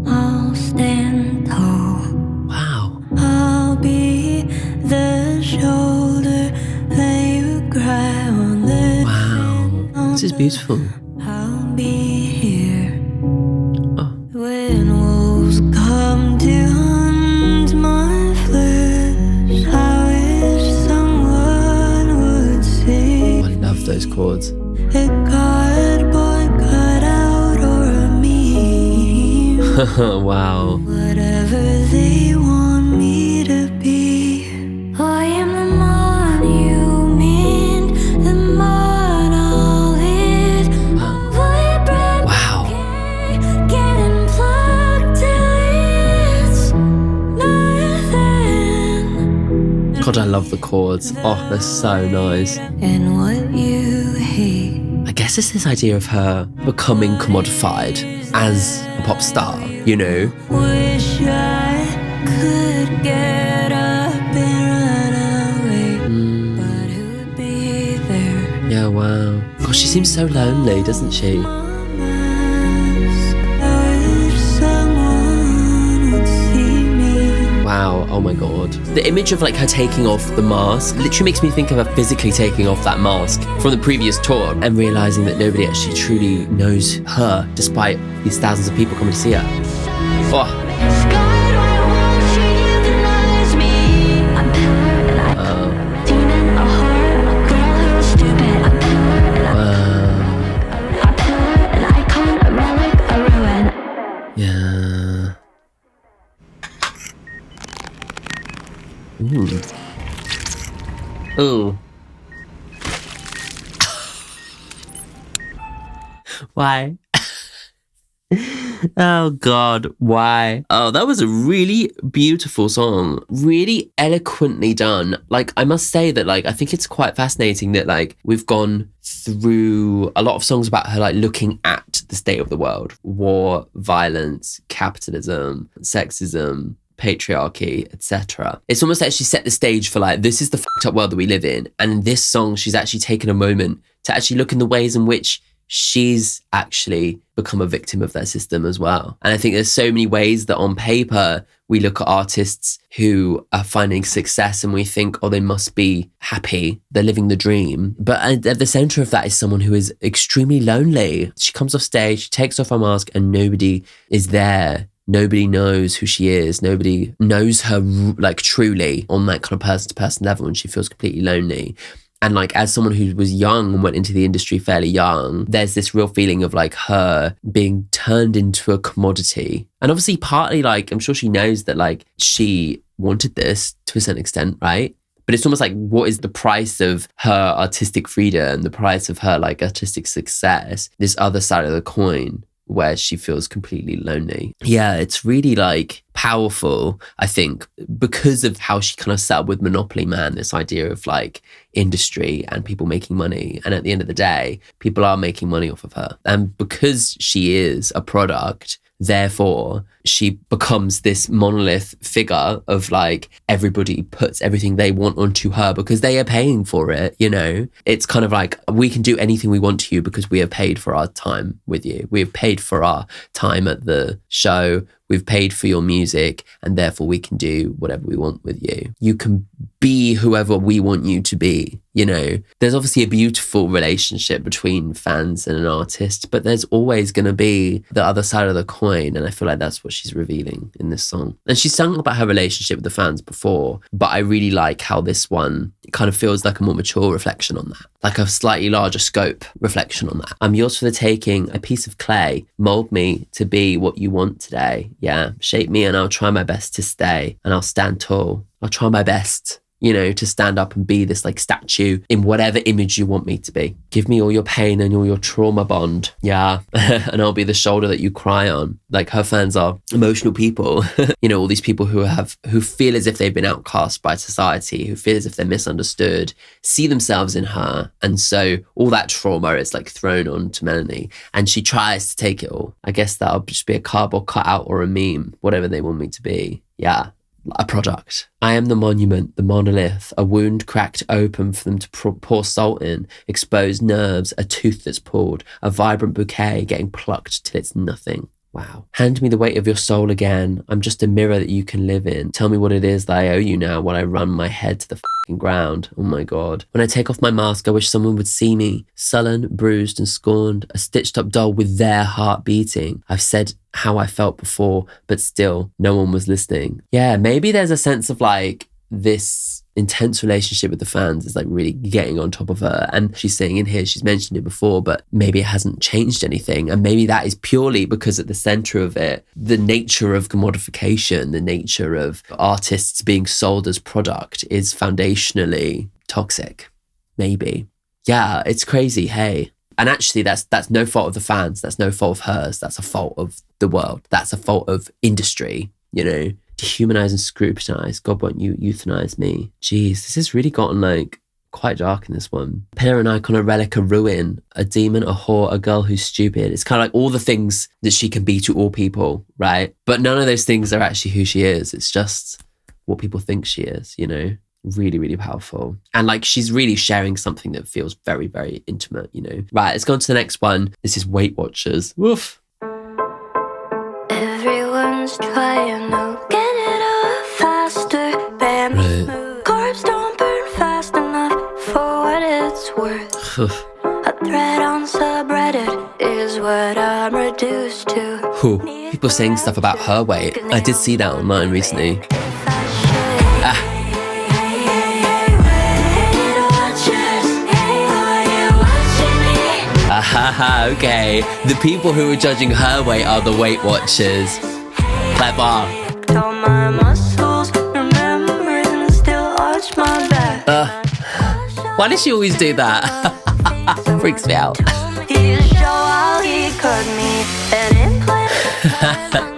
I'll stand tall. Wow. I'll be the shoulder that you cry on. This is beautiful. I'll be here Oh. when wolves come to hunt my flesh. I wish someone would see. Oh, I love those chords. A cardboard cutout or a meme. Wow. Whatever they want me to be. I am the monument, the monolith. Vibrant Wow. decay, getting plugged till it's nothing. And God, I love the chords. Oh, they're so nice. And what you hate. I guess it's this idea of her becoming commodified as a pop star, you know? Wish I could get up and run away, but who'd be there? Yeah, wow. Gosh, she seems so lonely, doesn't she? I wish someone would see me. Wow, oh my god. The image of like her taking off the mask literally makes me think of her physically taking off that mask from the previous tour and realising that nobody actually truly knows her despite these thousands of people coming to see her. Oh. Scarred, why won't you euthanize me? I'm pillor and I demon, a whore, a girl who's stupid. I'm pillor and a pillar, an icon, a relic, a ruin. Yeah. Ooh. Ooh. Why? Oh God, why? Oh, that was a really beautiful song. Really eloquently done. Like, I must say that, like, I think it's quite fascinating that, like, we've gone through a lot of songs about her, like, looking at the state of the world. War, violence, capitalism, sexism, patriarchy, etc. It's almost like she set the stage for like, this is the fucked up world that we live in. And in this song, she's actually taken a moment to actually look in the ways in which she's actually become a victim of that system as well. And I think there's so many ways that on paper, we look at artists who are finding success and we think, oh, they must be happy. They're living the dream. But at the center of that is someone who is extremely lonely. She comes off stage, she takes off her mask and nobody is there. Nobody knows who she is. Nobody knows her like truly on that kind of person to person level, and she feels completely lonely. And like, as someone who was young and went into the industry fairly young, there's this real feeling of like her being turned into a commodity. And obviously partly like, I'm sure she knows that like she wanted this to a certain extent, right? But it's almost like, what is the price of her artistic freedom, the price of her like artistic success, this other side of the coin, where she feels completely lonely. Yeah, it's really like powerful, I think, because of how she kind of set up with Monopoly Man, this idea of like industry and people making money. And at the end of the day, people are making money off of her. And because she is a product, therefore, she becomes this monolith figure of like, everybody puts everything they want onto her because they are paying for it, you know? It's kind of like, we can do anything we want to you because we have paid for our time with you. We have paid for our time at the show. We've paid for your music, and therefore we can do whatever we want with you. You can be whoever we want you to be, you know? There's obviously a beautiful relationship between fans and an artist, but there's always going to be the other side of the coin, and I feel like that's what she's revealing in this song. And she's sung about her relationship with the fans before, but I really like how this one kind of feels like a more mature reflection on that, like a slightly larger scope reflection on that. I'm yours for the taking, a piece of clay, mold me to be what you want today. Yeah, shape me and I'll try my best to stay, and I'll stand tall. I'll try my best, you know, to stand up and be this like statue in whatever image you want me to be. Give me all your pain and all your trauma bond. Yeah. And I'll be the shoulder that you cry on. Like, her fans are emotional people, you know, all these people who feel as if they've been outcast by society, who feel as if they're misunderstood, see themselves in her. And so all that trauma is like thrown onto Melanie, and she tries to take it all. I guess that'll just be a cardboard cutout or a meme, whatever they want me to be. Yeah. A product. I am the monument, the monolith, a wound cracked open for them to pour salt in, exposed nerves, a tooth that's pulled, a vibrant bouquet getting plucked till it's nothing. Wow. Hand me the weight of your soul again. I'm just a mirror that you can live in. Tell me what it is that I owe you now while I run my head to the fucking ground. Oh my God. When I take off my mask, I wish someone would see me. Sullen, bruised and scorned. A stitched up doll with their heart beating. I've said how I felt before, but still no one was listening. Yeah, maybe there's a sense of like this intense relationship with the fans is like really getting on top of her. And she's saying in here, she's mentioned it before, but maybe it hasn't changed anything. And maybe that is purely because at the center of it, the nature of commodification, the nature of artists being sold as product is foundationally toxic. Maybe. Yeah, it's crazy. Hey. And actually, that's no fault of the fans. That's no fault of hers. That's a fault of the world. That's a fault of industry, you know? dehumanize and scrutinize. God won't you euthanize me. Jeez, this has really gotten like quite dark in this one. Pair an icon, a relic, a ruin, a demon, a whore, a girl who's stupid. It's kind of like all the things that she can be to all people, right? But none of those things are actually who she is. It's just what people think she is, you know? Really, really powerful. And like she's really sharing something that feels very, very intimate, you know? Right, let's go on to the next one. This is Weight Watchers. Woof. Everyone's trying to get it up faster. Bam, smooth. Carbs don't burn fast enough for what it's worth. A thread on subreddit is what I'm reduced to. People saying stuff about her weight. I did see that online recently. Okay. The people who are judging her weight are the Weight Watchers. Clever. Tell my muscles, remembering still arch my back. Why does she always do that? Freaks me out.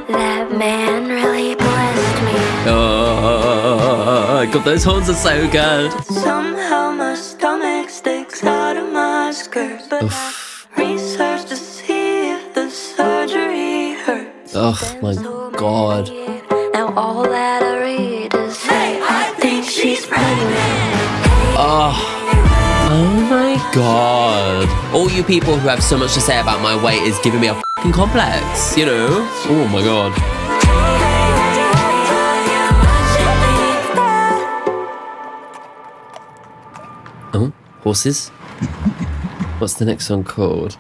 That man really blessed me. Oh, God, those horns are so good. Somehow my stomach sticks out of my skirt, but research to see if the surgery hurts. Oh my God. Now all that I read is, hey, I think she's pregnant. Oh my God. All you people who have so much to say about my weight is giving me a fucking complex, you know? Oh my God. Oh, horses? What's the next song called?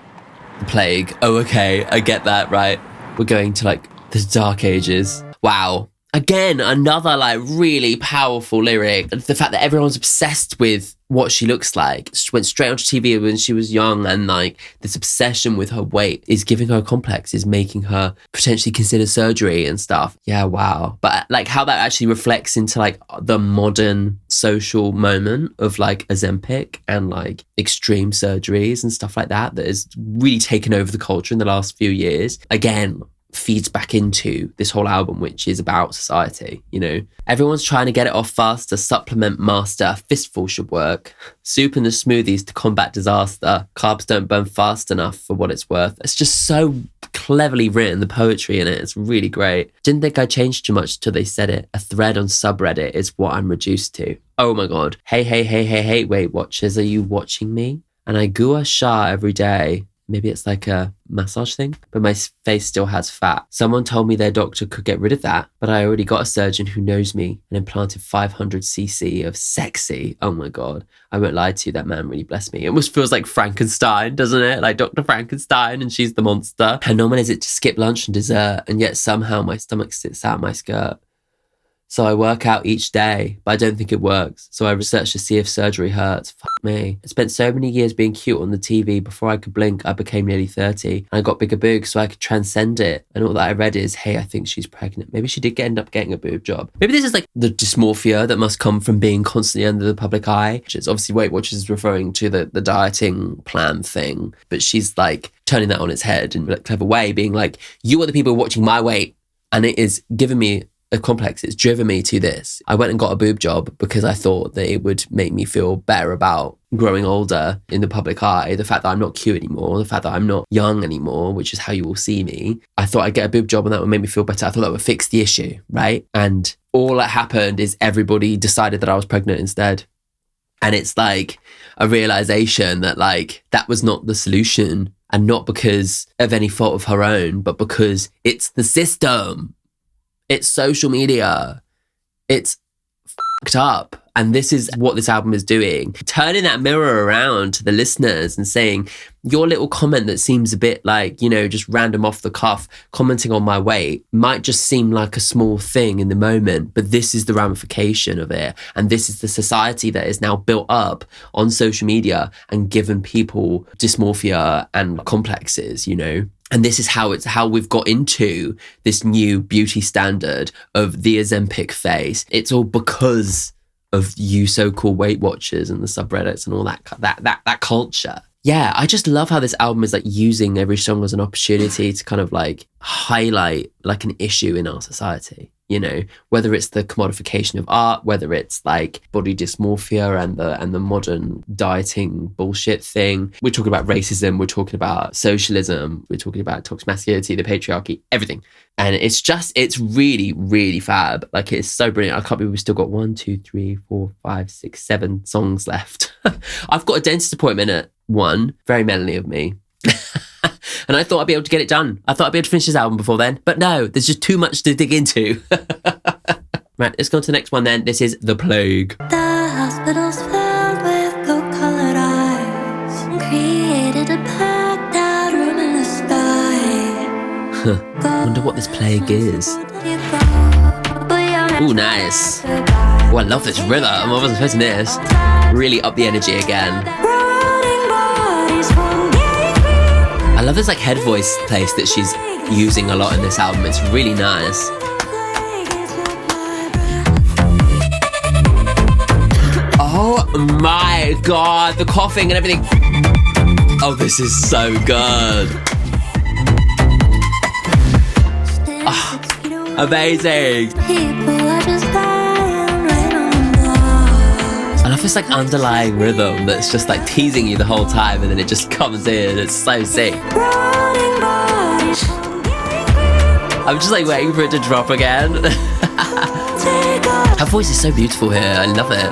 The Plague. Oh, okay. I get that, right? We're going to like the Dark Ages. Wow. Again, another like really powerful lyric. The fact that everyone's obsessed with what she looks like. She went straight onto TV when she was young, and like this obsession with her weight is giving her a complex, is making her potentially consider surgery and stuff. Yeah, wow. But like how that actually reflects into like the modern social moment of like Ozempic and like extreme surgeries and stuff like that has really taken over the culture in the last few years. Again, feeds back into this whole album, which is about society, you know? Everyone's trying to get it off faster. Supplement master, a fistful should work. Soup in the smoothies to combat disaster. Carbs don't burn fast enough for what it's worth. It's just so cleverly written, the poetry in it. It's really great. Didn't think I changed too much till they said it. A thread on subreddit is what I'm reduced to. Oh my God. Hey, Weight Watchers, are you watching me? And I goo a shah every day. Maybe it's like a massage thing, but my face still has fat. Someone told me their doctor could get rid of that, but I already got a surgeon who knows me and implanted 500cc of sexy. Oh my God. I won't lie to you, that man really blessed me. It almost feels like Frankenstein, doesn't it? Like Dr. Frankenstein, and she's the monster. How normal is it to skip lunch and dessert, and yet somehow my stomach sits out my skirt? So I work out each day, but I don't think it works. So I research to see if surgery hurts. Fuck me. I spent so many years being cute on the TV. Before I could blink, I became nearly 30. And I got bigger boobs so I could transcend it. And all that I read is, hey, I think she's pregnant. Maybe she did end up getting a boob job. Maybe this is like the dysmorphia that must come from being constantly under the public eye. Which is obviously Weight Watchers is referring to the dieting plan thing. But she's like turning that on its head in a clever way, being like, you are the people watching my weight. And it is giving me a complex. It's driven me to this. I went and got a boob job because I thought that it would make me feel better about growing older in the public eye. The fact that I'm not cute anymore, the fact that I'm not young anymore, which is how you will see me. I thought I'd get a boob job and that would make me feel better. I thought that would fix the issue, right? And all that happened is everybody decided that I was pregnant instead. And it's like a realization that like that was not the solution, and not because of any fault of her own, but because it's the system. It's social media. It's fucked up. And this is what this album is doing. Turning that mirror around to the listeners and saying, your little comment that seems a bit like, you know, just random off the cuff, commenting on my weight might just seem like a small thing in the moment, but this is the ramification of it. And this is the society that is now built up on social media and given people dysmorphia and complexes, you know? And this is how we've got into this new beauty standard of the Ozempic face. It's all because of you so-called Weight Watchers and the subreddits and all that culture. Yeah, I just love how this album is like using every song as an opportunity to kind of like highlight like an issue in our society. You know, whether it's the commodification of art, whether it's like body dysmorphia and the modern dieting bullshit thing. We're talking about racism, we're talking about socialism, we're talking about toxic masculinity, the patriarchy, everything. And it's really, really fab. Like, it's so brilliant. I can't believe we've still got 1, 2, 3, 4, 5, 6, 7 songs left. I've got a dentist appointment at 1. Very Melanie of me. And I thought I'd be able to get it done. I thought I'd be able to finish this album before then. But no, there's just too much to dig into. Right, let's go on to the next one then. This is The Plague. The hospital's filled with gold-colored eyes, created a packed out room in the sky. Wonder what this plague is. Ooh, nice. Oh, I love this rhythm. I wasn't expecting this. Really up the energy again. I love this like head voice place that she's using a lot in this album. It's really nice. Oh my god, the coughing and everything. Oh, this is so good. Oh, amazing. I love this like underlying rhythm that's just like teasing you the whole time, and then it just comes in. It's so sick. I'm just like waiting for it to drop again. Her voice is so beautiful here. I love it.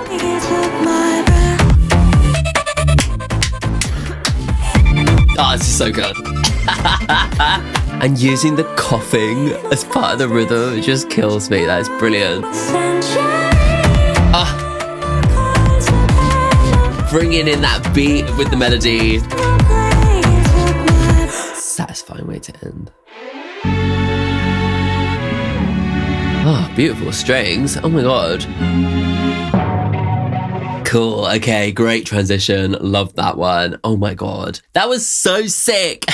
Oh, this is so good. And using the coughing as part of the rhythm, it just kills me. That is brilliant. Oh. Bringing in that beat with the melody. Satisfying way to end. Oh, beautiful strings. Oh my god. Cool. Okay, great transition. Love that one. Oh my god. That was so sick.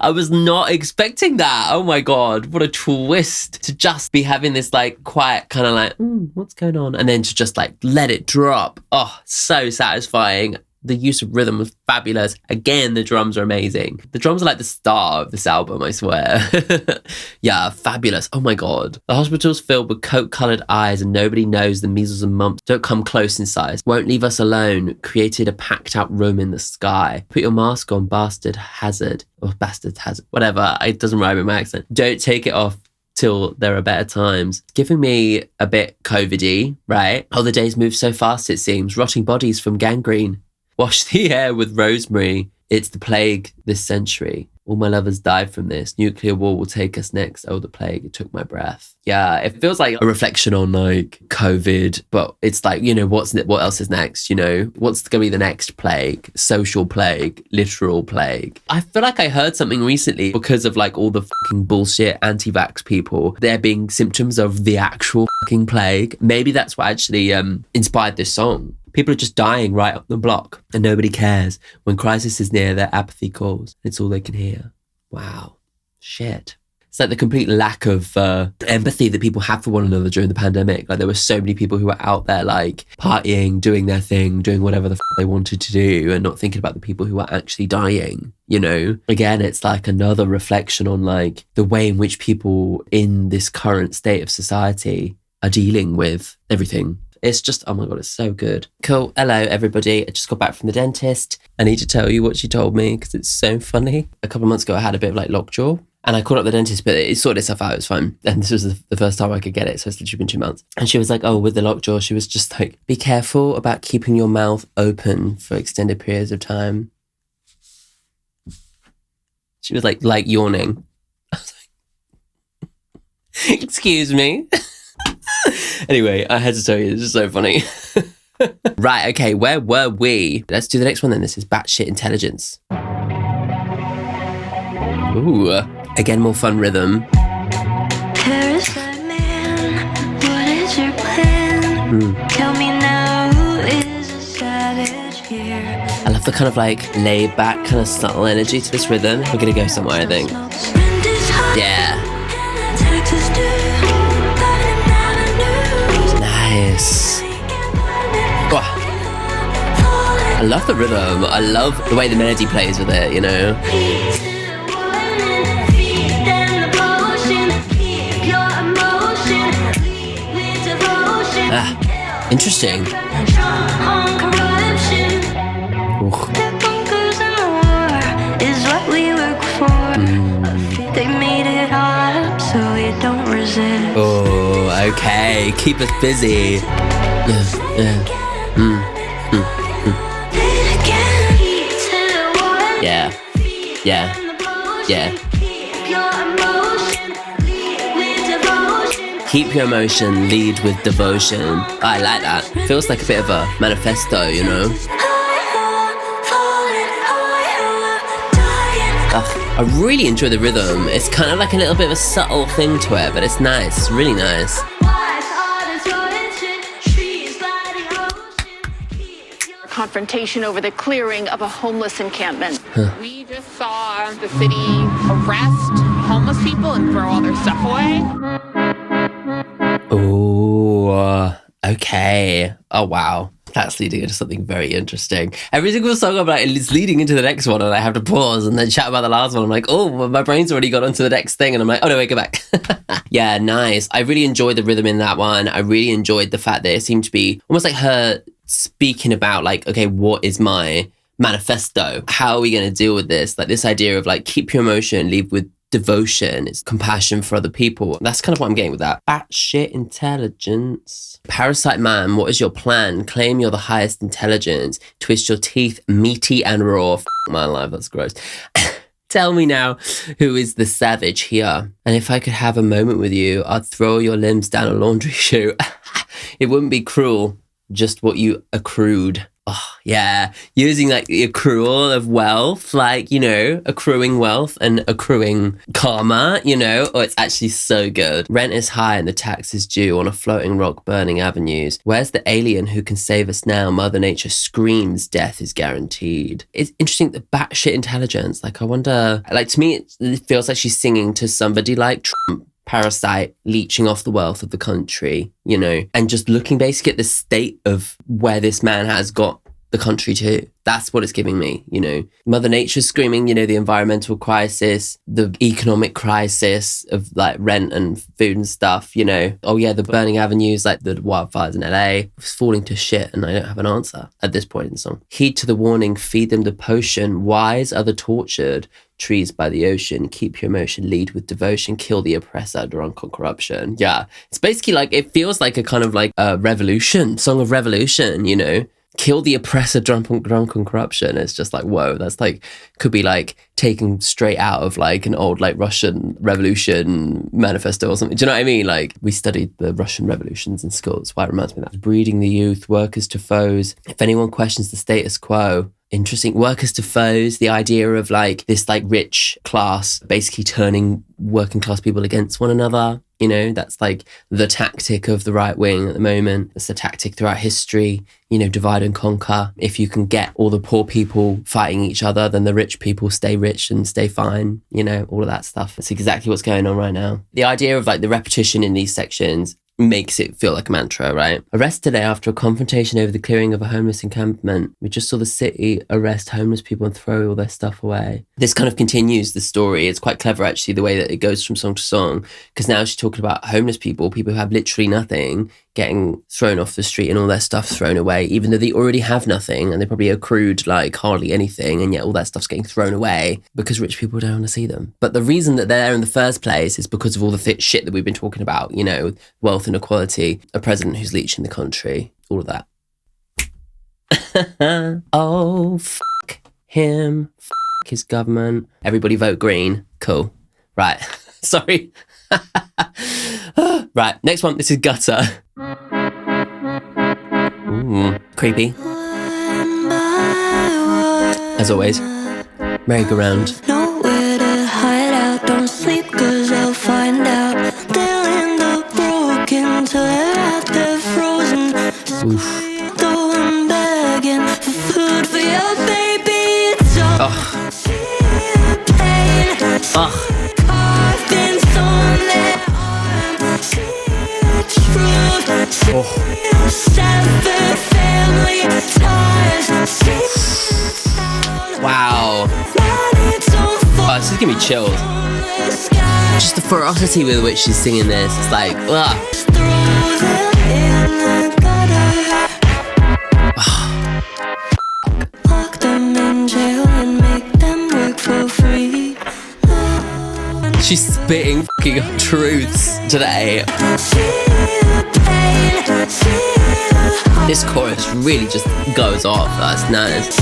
I was not expecting that. Oh my god, what a twist to just be having this like quiet kind of like, what's going on? And then to just like let it drop. Oh, so satisfying. The use of rhythm was fabulous. Again, the drums are amazing. The drums are like the star of this album, I swear. Yeah, fabulous. Oh my god. The hospital's filled with coke-coloured eyes and nobody knows the measles and mumps don't come close in size. Won't leave us alone. Created a packed-out room in the sky. Put your mask on, bastard hazard. Or bastard hazard. Whatever. It doesn't rhyme with my accent. Don't take it off till there are better times. Giving me a bit COVID-y, right? Oh, the days move so fast, it seems. Rotting bodies from gangrene. Wash the air with rosemary. It's the plague this century. All my lovers died from this. Nuclear war will take us next. Oh, the plague, it took my breath. Yeah, it feels like a reflection on like COVID, but it's like, you know, what else is next, you know? What's going to be the next plague? Social plague, literal plague. I feel like I heard something recently because of like all the fucking bullshit anti-vax people, there being symptoms of the actual fucking plague. Maybe that's what actually inspired this song. People are just dying right up the block and nobody cares. When crisis is near, their apathy calls. It's all they can hear. Wow. Shit. It's like the complete lack of empathy that people have for one another during the pandemic. Like there were so many people who were out there like partying, doing their thing, doing whatever the they wanted to do and not thinking about the people who were actually dying, you know? Again, it's like another reflection on like the way in which people in this current state of society are dealing with everything. It's just, oh my god, it's so good. Cool. Hello, everybody. I just got back from the dentist. I need to tell you what she told me because it's so funny. A couple of months ago, I had a bit of like lockjaw and I called up the dentist, but it sorted itself out. It was fine. And this was the first time I could get it. So it's literally been 2 months. And she was like, oh, with the lockjaw, she was just like, be careful about keeping your mouth open for extended periods of time. She was like yawning. I was like, excuse me. Anyway, I had to tell you, this is so funny. Right, okay, where were we? Let's do the next one then. This is BATSHIT Intelligence. Ooh, again, more fun rhythm. Parasite man, what is your plan? Tell me now, who is a savage here? I love the kind of like laid back, kind of subtle energy to this rhythm. We're gonna go somewhere, I think. Yeah. Nice. Oh. I love the rhythm. I love the way the melody plays with it, you know? Interesting. Oof. They made it hard so we don't resist. Oh, okay. Keep us busy. Yeah. Yeah. Keep your emotion, lead with devotion. I like that. Feels like a bit of a manifesto, you know? I really enjoy the rhythm. It's kind of like a little bit of a subtle thing to it, but it's nice. It's really nice. Confrontation over the clearing of a homeless encampment. We just saw the city arrest homeless people and throw all their stuff away. Oh, okay. Oh, wow. That's leading into something very interesting. Every single song I'm like, it's leading into the next one, and I have to pause and then chat about the last one. I'm like, oh, my brain's already got onto the next thing, and I'm like, oh no, wait, go back. Yeah, nice. I really enjoyed the rhythm in that one. I really enjoyed the fact that it seemed to be almost like her speaking about like, okay, what is my manifesto? How are we going to deal with this? Like this idea of like, keep your emotion, lead with devotion, it's compassion for other people. That's kind of what I'm getting with that. BATSHIT intelligence. Parasite man, what is your plan? Claim you're the highest intelligence. Twist your teeth, meaty and raw. My life, that's gross. Tell me now, who is the savage here? And if I could have a moment with you, I'd throw your limbs down a laundry chute. It wouldn't be cruel, just what you accrued. Oh, yeah. Using like the accrual of wealth, like, you know, accruing wealth and accruing karma, you know, oh, it's actually so good. Rent is high and the tax is due on a floating rock burning avenues. Where's the alien who can save us now? Mother Nature screams death is guaranteed. It's interesting, the batshit intelligence. Like, I wonder, like, to me, it feels like she's singing to somebody like Trump. Parasite leeching off the wealth of the country, you know, and just looking basically at the state of where this man has got the country to. That's what it's giving me, you know. Mother Nature's screaming, you know, the environmental crisis, the economic crisis of like rent and food and stuff, you know. Oh yeah, the burning avenues, like the wildfires in LA. It's falling to shit and I don't have an answer at this point in the song. Heed to the warning, feed them the potion. Wise are the tortured. Trees by the ocean, keep your emotion, lead with devotion, kill the oppressor, drunk on corruption. Yeah, it's basically like, it feels like a kind of like a revolution, song of revolution, you know. Kill the oppressor, drunk on corruption. It's just like, whoa, that's like, could be like taken straight out of like an old like Russian revolution manifesto or something. Do you know what I mean? Like, we studied the Russian revolutions in school. That's why it reminds me of that. Breeding the youth, workers to foes. If anyone questions the status quo, interesting. Workers to foes, the idea of like this like rich class basically turning working class people against one another. You know, that's like the tactic of the right wing at the moment. It's the tactic throughout history, you know, divide and conquer. If you can get all the poor people fighting each other, then the rich people stay rich and stay fine, you know, all of that stuff. That's exactly what's going on right now. The idea of like the repetition in these sections makes it feel like a mantra, right? Arrest today after a confrontation over the clearing of a homeless encampment. We just saw the city arrest homeless people and throw all their stuff away. This kind of continues the story. It's quite clever, actually, the way that it goes from song to song, because now she's talking about homeless people who have literally nothing, getting thrown off the street and all their stuff thrown away, even though they already have nothing and they probably accrued like hardly anything, and yet all that stuff's getting thrown away because rich people don't want to see them. But the reason that they're there in the first place is because of all the shit that we've been talking about, you know, wealth inequality, a president who's leeching the country, all of that. Oh, fuck him, fuck his government. Everybody vote green. Cool. Right. Sorry. Right, next one. This is Gutter. Ooh, creepy. As always, merry-go-round. Nowhere to hide out, don't sleep 'cause I'll find out. They'll end up broken till they're out there frozen. Oof. Going begging for food for your baby. It's all pain. Carved in stone there are truth. Severed family ties. Wow. Oh, this is gonna be chilled. Just the ferocity with which she's singing this. It's like, ugh. in the gutter. Lock them in jail and make them work for free. She's spitting fucking truths today. This chorus really just goes off. That's nice.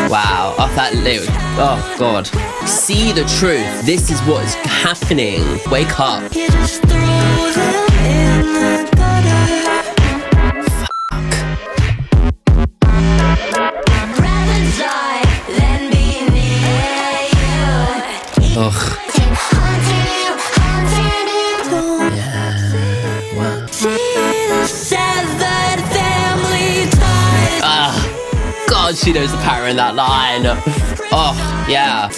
Wow, off that lyric. Oh God. See the truth. This is what is happening. Wake up. Ugh. Yeah, wow. Ah, God, she knows the power in that line. Oh, yeah.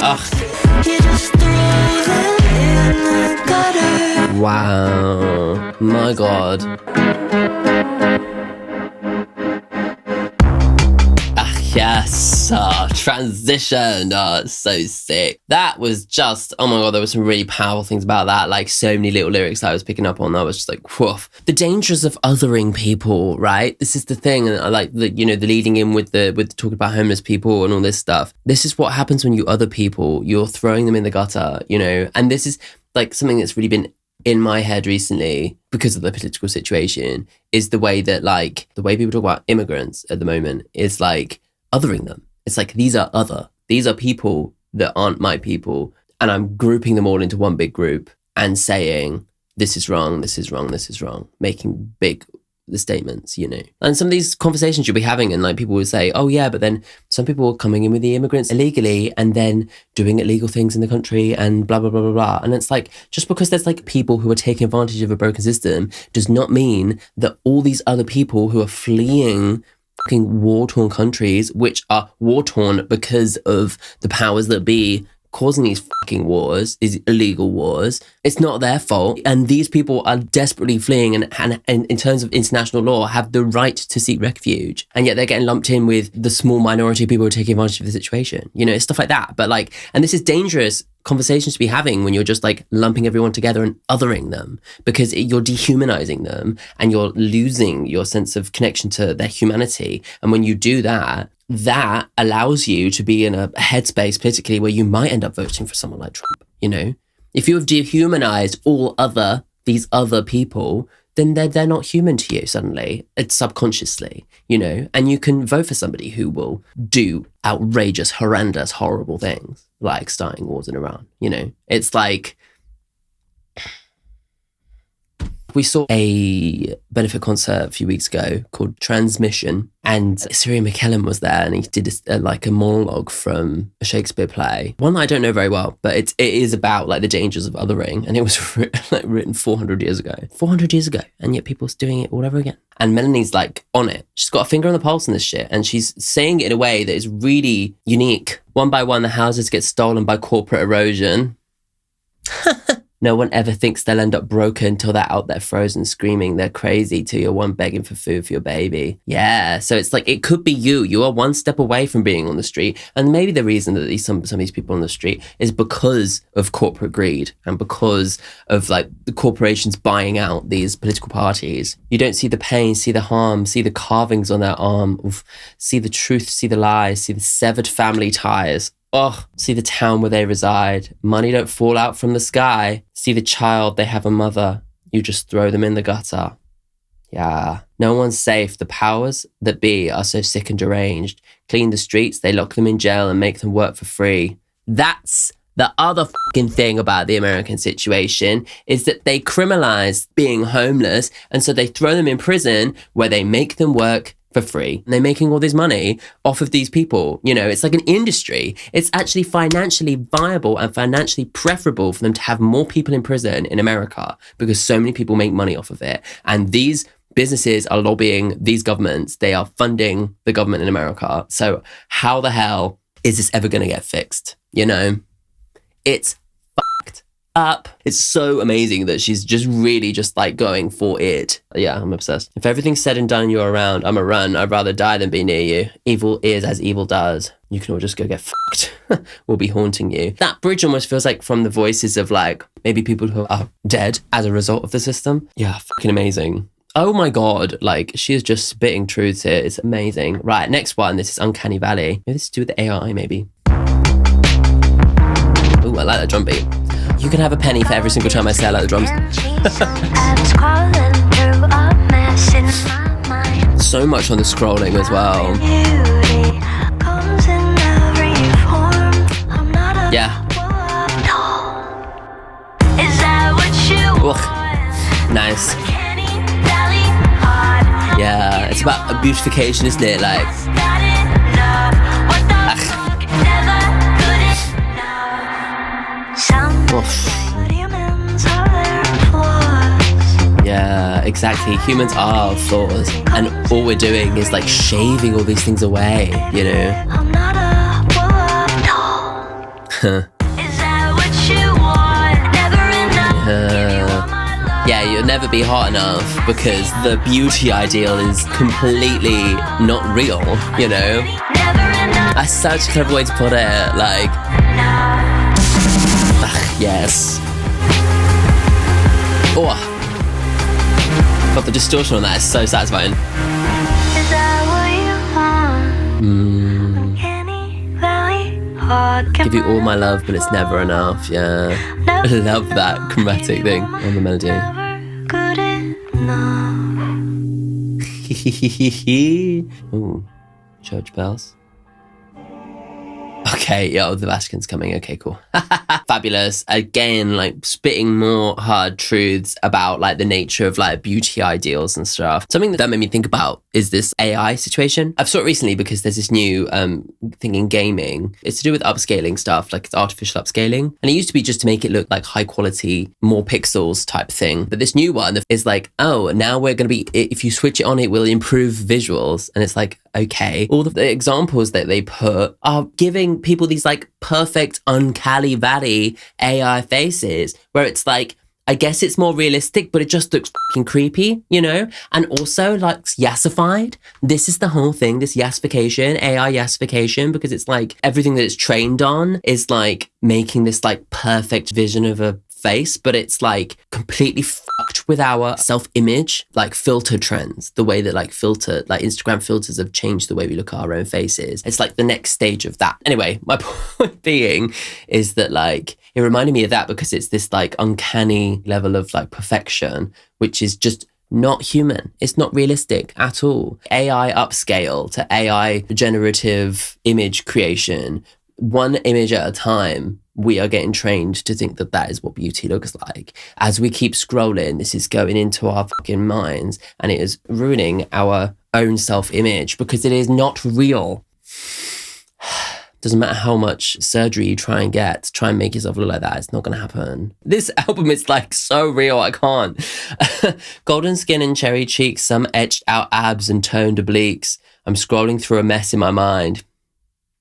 Ugh. Wow. My God. Yes, transition. Oh, it's so sick. That was just, oh my God, there were some really powerful things about that. Like so many little lyrics that I was picking up on. I was just like, woof. The dangers of othering people, right? This is the thing. And I like the, you know, the leading in with the talking about homeless people and all this stuff. This is what happens when you other people. You're throwing them in the gutter, you know? And this is like something that's really been in my head recently because of the political situation is the way that like, the way people talk about immigrants at the moment is like, othering them. It's like, these are other. These are people that aren't my people. And I'm grouping them all into one big group and saying, this is wrong, this is wrong, this is wrong. Making big statements, you know. And some of these conversations you'll be having and like people will say, oh yeah, but then some people are coming in with the immigrants illegally and then doing illegal things in the country and blah, blah, blah, blah, blah. And it's like, just because there's like people who are taking advantage of a broken system does not mean that all these other people who are fleeing fucking war-torn countries, which are war-torn because of the powers that be causing these fucking wars, these illegal wars. It's not their fault. And these people are desperately fleeing and in terms of international law have the right to seek refuge. And yet they're getting lumped in with the small minority of people who are taking advantage of the situation. You know, it's stuff like that. But like, and this is dangerous conversations to be having when you're just like lumping everyone together and othering them because you're dehumanizing them and you're losing your sense of connection to their humanity. And when you do that, that allows you to be in a headspace politically where you might end up voting for someone like Trump, you know? If you have dehumanized these other people, then they're not human to you suddenly. It's subconsciously, you know? And you can vote for somebody who will do outrageous, horrendous, horrible things like starting wars in Iran, you know? It's like, we saw a benefit concert a few weeks ago called Transmission, and Siri McKellen was there, and he did a monologue from a Shakespeare play, one that I don't know very well, but it is about like the dangers of othering, and it was written 400 years ago. 400 years ago, and yet people's doing it all over again. And Melanie's like on it. She's got a finger on the pulse in this shit, and she's saying it in a way that is really unique. One by one, the houses get stolen by corporate erosion. No one ever thinks they'll end up broken till they're out there frozen, screaming they're crazy till you're one begging for food for your baby. Yeah, so it's like, it could be you. You are one step away from being on the street. And maybe the reason that some of these people on the street is because of corporate greed and because of like the corporations buying out these political parties. You don't see the pain, see the harm, see the carvings on their arm, see the truth, see the lies, see the severed family ties. Oh, see the town where they reside. Money don't fall out from the sky. See the child, they have a mother. You just throw them in the gutter. Yeah, no one's safe. The powers that be are so sick and deranged. Clean the streets, they lock them in jail and make them work for free. That's the other fucking thing about the American situation, is that they criminalize being homeless, and so they throw them in prison where they make them work for free. And they're making all this money off of these people. You know, it's like an industry. It's actually financially viable and financially preferable for them to have more people in prison in America because so many people make money off of it. And these businesses are lobbying these governments. They are funding the government in America. So how the hell is this ever going to get fixed? You know, it's fucked. up. It's so amazing that she's just really just like going for it. Yeah, I'm obsessed. If everything's said and done, you're around, I'm a run. I'd rather die than be near you. Evil is as evil does. You can all just go get fucked. We'll be haunting you. That bridge almost feels like from the voices of like maybe people who are dead as a result of the system. Yeah, fucking amazing. Oh my God, like she is just spitting truths here. It's amazing. Right, next one. This is Uncanny Valley. Maybe this is to do with the AI, maybe. Ooh, I like that drum beat. You can have a penny for every single time I say I like the drums. So much on the scrolling as well. Yeah. Ugh. Nice. Yeah, it's about beautification, isn't it? Like, yeah, exactly. Humans are flaws, and all we're doing is like shaving all these things away, you know? Yeah, you'll never be hot enough because the beauty ideal is completely not real, you know? That's such a clever way to put it, like... yes. Oh, but the distortion on that is so satisfying. Give you all my love, but it's never enough. Yeah, I love that chromatic thing on the melody. Ooh, church bells. Okay, yeah, the Vatican's coming. Okay, cool. Fabulous. Again, like spitting more hard truths about like the nature of like beauty ideals and stuff. Something that made me think about is this AI situation. I've saw it recently because there's this new thing in gaming. It's to do with upscaling stuff, like it's artificial upscaling. And it used to be just to make it look like high quality, more pixels type thing. But this new one is like, oh, now we're going to be, if you switch it on, it will improve visuals. And it's like, okay. All the examples that they put are giving people these like perfect uncanny valley AI faces where it's like, I guess it's more realistic, but it just looks fucking creepy, you know? And also like yassified. This is the whole thing, this yassification, AI yassification, because it's like everything that it's trained on is like making this like perfect vision of a face, but it's like completely fucked with our self-image, like filter trends, the way that like Instagram filters have changed the way we look at our own faces. It's like the next stage of that. Anyway, my point being is that like, it reminded me of that because it's this like uncanny level of like perfection, which is just not human. It's not realistic at all. AI upscale to AI generative image creation, one image at a time. We are getting trained to think that that is what beauty looks like. As we keep scrolling, this is going into our fucking minds and it is ruining our own self-image because it is not real. Doesn't matter how much surgery you try and get to try and make yourself look like that, it's not going to happen. This album is like so real, I can't. Golden skin and cherry cheeks, some etched out abs and toned obliques. I'm scrolling through a mess in my mind.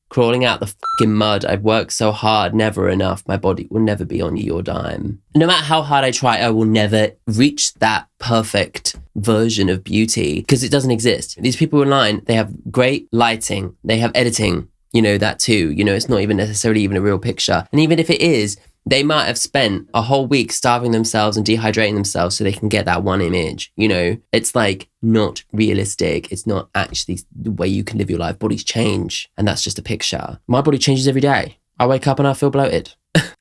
Crawling out the fucking mud. I've worked so hard, never enough. My body will never be on your dime. No matter how hard I try, I will never reach that perfect version of beauty because it doesn't exist. These people online, they have great lighting. They have editing, you know, that too. You know, it's not even necessarily even a real picture. And even if it is, they might have spent a whole week starving themselves and dehydrating themselves so they can get that one image, you know? It's like not realistic. It's not actually the way you can live your life. Bodies change and that's just a picture. My body changes every day. I wake up and I feel bloated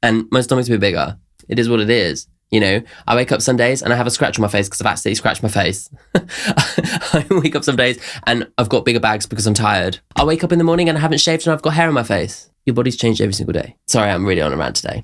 and my stomach's a bit bigger. It is what it is. You know, I wake up some days and I have a scratch on my face because I've accidentally scratched my face. I wake up some days and I've got bigger bags because I'm tired. I wake up in the morning and I haven't shaved and I've got hair on my face. Your body's changed every single day. Sorry, I'm really on a rant today.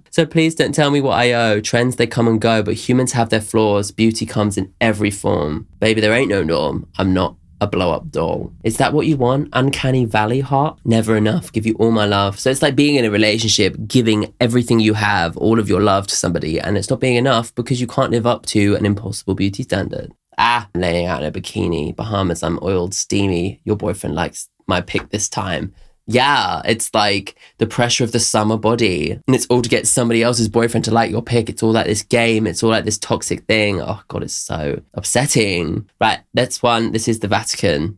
So please don't tell me what I owe. Trends, they come and go, but humans have their flaws. Beauty comes in every form. Baby, there ain't no norm. I'm not a blow-up doll. Is that what you want? Uncanny valley heart? Never enough. Give you all my love. So it's like being in a relationship, giving everything you have, all of your love to somebody, and it's not being enough because you can't live up to an impossible beauty standard. I'm laying out in a bikini. Bahamas, I'm oiled, steamy. Your boyfriend likes my pick this time. Yeah, it's like the pressure of the summer body, and it's all to get somebody else's boyfriend to like your pick. It's all like this game. It's all like this toxic thing. Oh God, it's so upsetting. Right, that's one. This is the Vatican.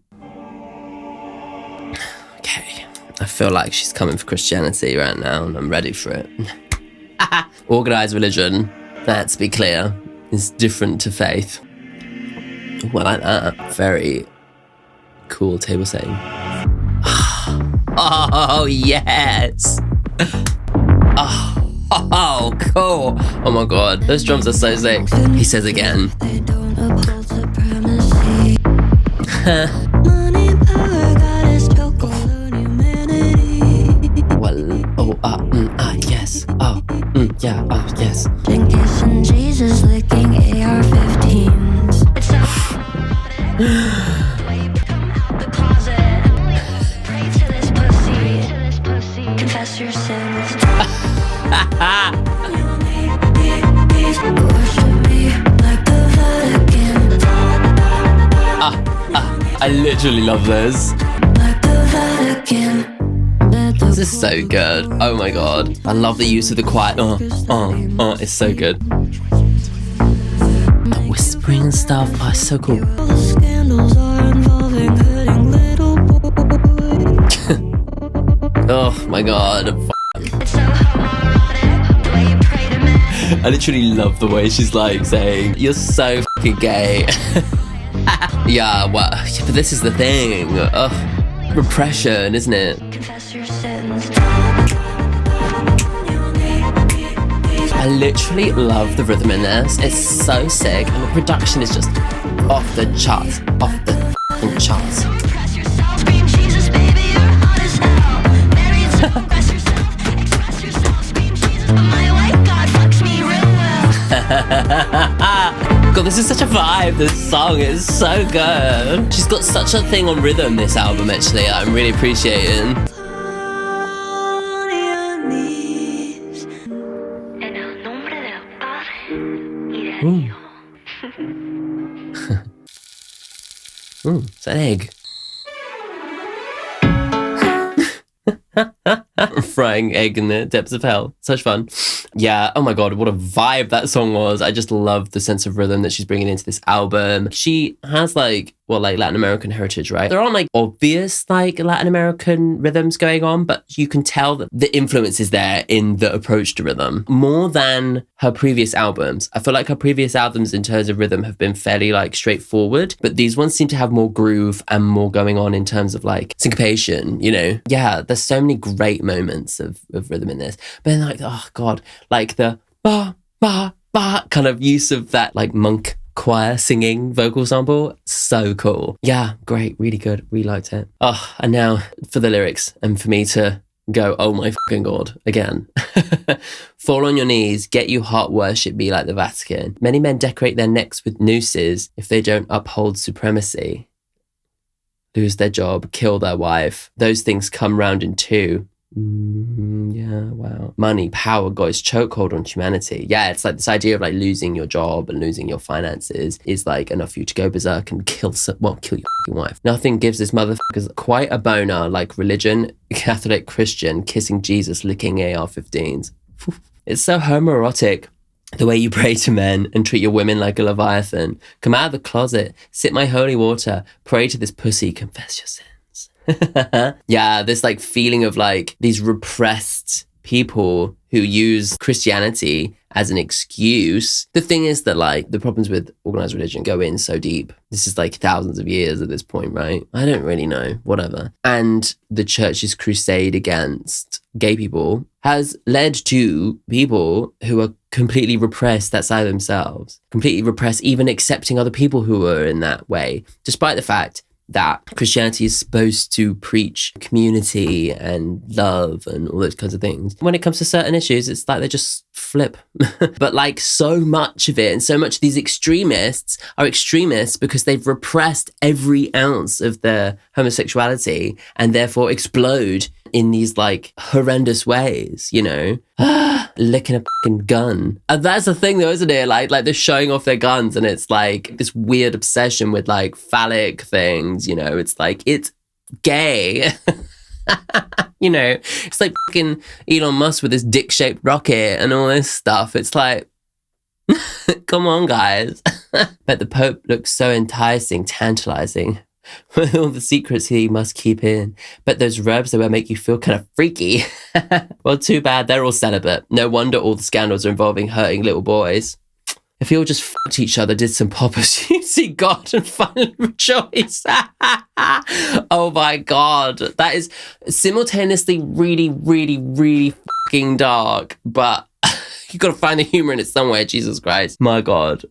Okay, I feel like she's coming for Christianity right now, and I'm ready for it. Organized religion, let's be clear, is different to faith. Ooh, I like that. Very cool table setting. Oh, yes. Oh, cool. Oh my God, those drums are so sick. He says again. They don't uphold supremacy. Money, power, goddess, choke on humanity. Well, yes. Yeah, yes. Jenkins and Jesus licking AR-15s. It's so the way you come out the closet. Pray to this pussy. Confess your sins. Worship me like the Vatican. I literally love this. Like the Vatican. This is so good. Oh my God. I love the use of the quiet. It's so good. The whispering and stuff. Oh, it's so cool. All the scandals are involving hurting little boys. Oh my God. It's so homoerotic, the way you pray to men. I literally love the way she's like saying, you're so fucking gay. Yeah, well, but this is the thing. Ugh. Repression, isn't it? Confess your sins. I literally love the rhythm in this. It's so sick, and the production is just off the charts. Off the f***ing charts. Express yourself, scream Jesus, baby, you're hot as hell. Marry and so express yourself. Express yourself, scream Jesus. My white God fucks me real well. God, this is such a vibe. This song is so good. She's got such a thing on rhythm, this album, actually. I'm really appreciating. On your knees. En el nombre del Padre y del Hijo. It's an egg. Frying egg in the depths of hell. Such fun. Yeah, oh my God, what a vibe that song was. I just love the sense of rhythm that she's bringing into this album. She has like Latin American heritage, right? There aren't like obvious like Latin American rhythms going on, but you can tell that the influence is there in the approach to rhythm more than her previous albums. I feel like her previous albums in terms of rhythm have been fairly like straightforward, but these ones seem to have more groove and more going on in terms of like syncopation, you know? Yeah, there's so many great moments of rhythm in this. But then like, oh God, like the ba, ba, ba kind of use of that like monk choir singing vocal sample. So cool. Yeah, great. Really good. Really liked it. Oh, and now for the lyrics and for me to go, oh my fucking God, again. Fall on your knees, get you heart worship me like the Vatican. Many men decorate their necks with nooses if they don't uphold supremacy. Lose their job, kill their wife. Those things come round in two. Yeah, wow. Money, power, God's chokehold on humanity. Yeah, it's like this idea of like losing your job and losing your finances is like enough for you to go berserk and kill your fucking wife. Nothing gives this motherfuckers quite a boner like religion, Catholic, Christian, kissing Jesus, licking AR-15s. It's so homoerotic. The way you pray to men and treat your women like a leviathan. Come out of the closet, sip my holy water, pray to this pussy, confess your sins. Yeah, this like feeling of like these repressed people who use Christianity as an excuse. The thing is that like the problems with organized religion go in so deep. This is like thousands of years at this point, right? I don't really know, whatever. And the church's crusade against gay people has led to people who are completely repressed outside themselves, completely repressed even accepting other people who are in that way, despite the fact that Christianity is supposed to preach community and love and all those kinds of things. When it comes to certain issues, it's like they just flip. But like so much of it and so much of these extremists are extremists because they've repressed every ounce of their homosexuality and therefore explode in these like horrendous ways, you know? Licking a fucking gun. And that's the thing though, isn't it? Like they're showing off their guns and it's like this weird obsession with like phallic things, you know? It's like, it's gay. You know, it's like fucking Elon Musk with his dick-shaped rocket and all this stuff. It's like, come on, guys. But the Pope looks so enticing, tantalizing, with all the secrets he must keep in. But those robes, they will make you feel kind of freaky. Well, too bad they're all celibate. No wonder all the scandals are involving hurting little boys. If you all just fucked each other, did some poppers, you'd see God and finally rejoice. Oh my God. That is simultaneously really, really, really fucking dark. But you got to find the humor in it somewhere, Jesus Christ. My God.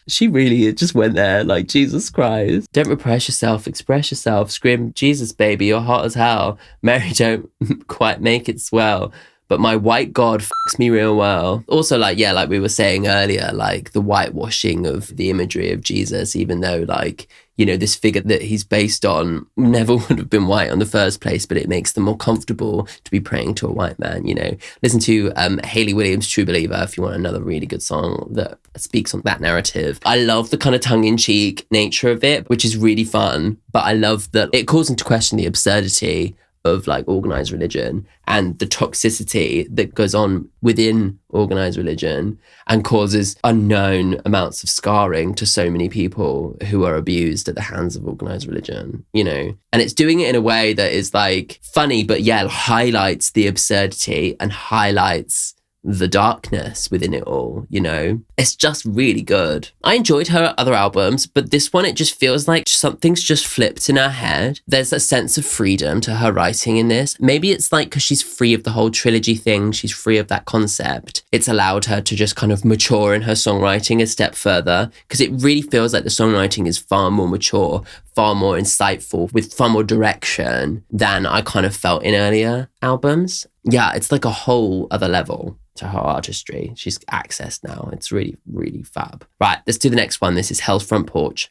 She really just went there like, Jesus Christ. Don't repress yourself, express yourself. Scream, Jesus, baby, you're hot as hell. Mary don't quite make it swell. But my white God fucks me real well. Also, like, yeah, like we were saying earlier, like the whitewashing of the imagery of Jesus, even though, like, you know, this figure that he's based on never would have been white in the first place, but it makes them more comfortable to be praying to a white man, you know. Listen to Hayley Williams' True Believer if you want another really good song that speaks on that narrative. I love the kind of tongue-in-cheek nature of it, which is really fun, but I love that it calls into question the absurdity of like organized religion and the toxicity that goes on within organized religion and causes unknown amounts of scarring to so many people who are abused at the hands of organized religion, you know. And it's doing it in a way that is like funny, but yeah, highlights the absurdity and highlights the darkness within it all, you know. It's just really good. I enjoyed her other albums, but this one, it just feels like something's just flipped in her head. There's a sense of freedom to her writing in this. Maybe it's like because she's free of the whole trilogy thing, she's free of that concept. It's allowed her to just kind of mature in her songwriting a step further, because it really feels like the songwriting is far more mature, far more insightful, with far more direction than I kind of felt in earlier albums. Yeah, it's like a whole other level to her artistry. She's accessed now. It's really, really fab. Right, let's do the next one. This is Hell's Front Porch.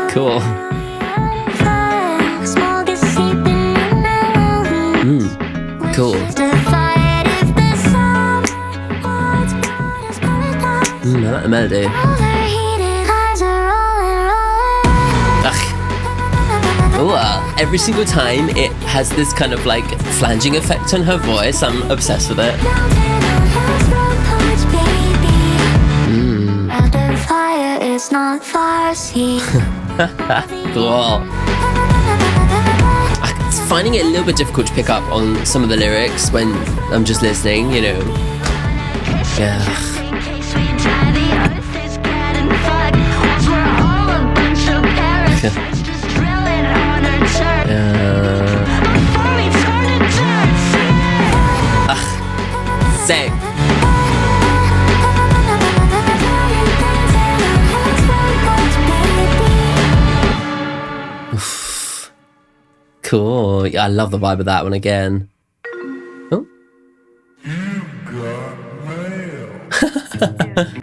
Cool. Cool. I like the melody. Ooh, every single time it has this kind of like flanging effect on her voice. I'm obsessed with it. It's not Farsi. Cool. I'm finding it a little bit difficult to pick up on some of the lyrics when I'm just listening, you know. Yeah. Sick. Cool. Yeah, I love the vibe of that one again. Oh.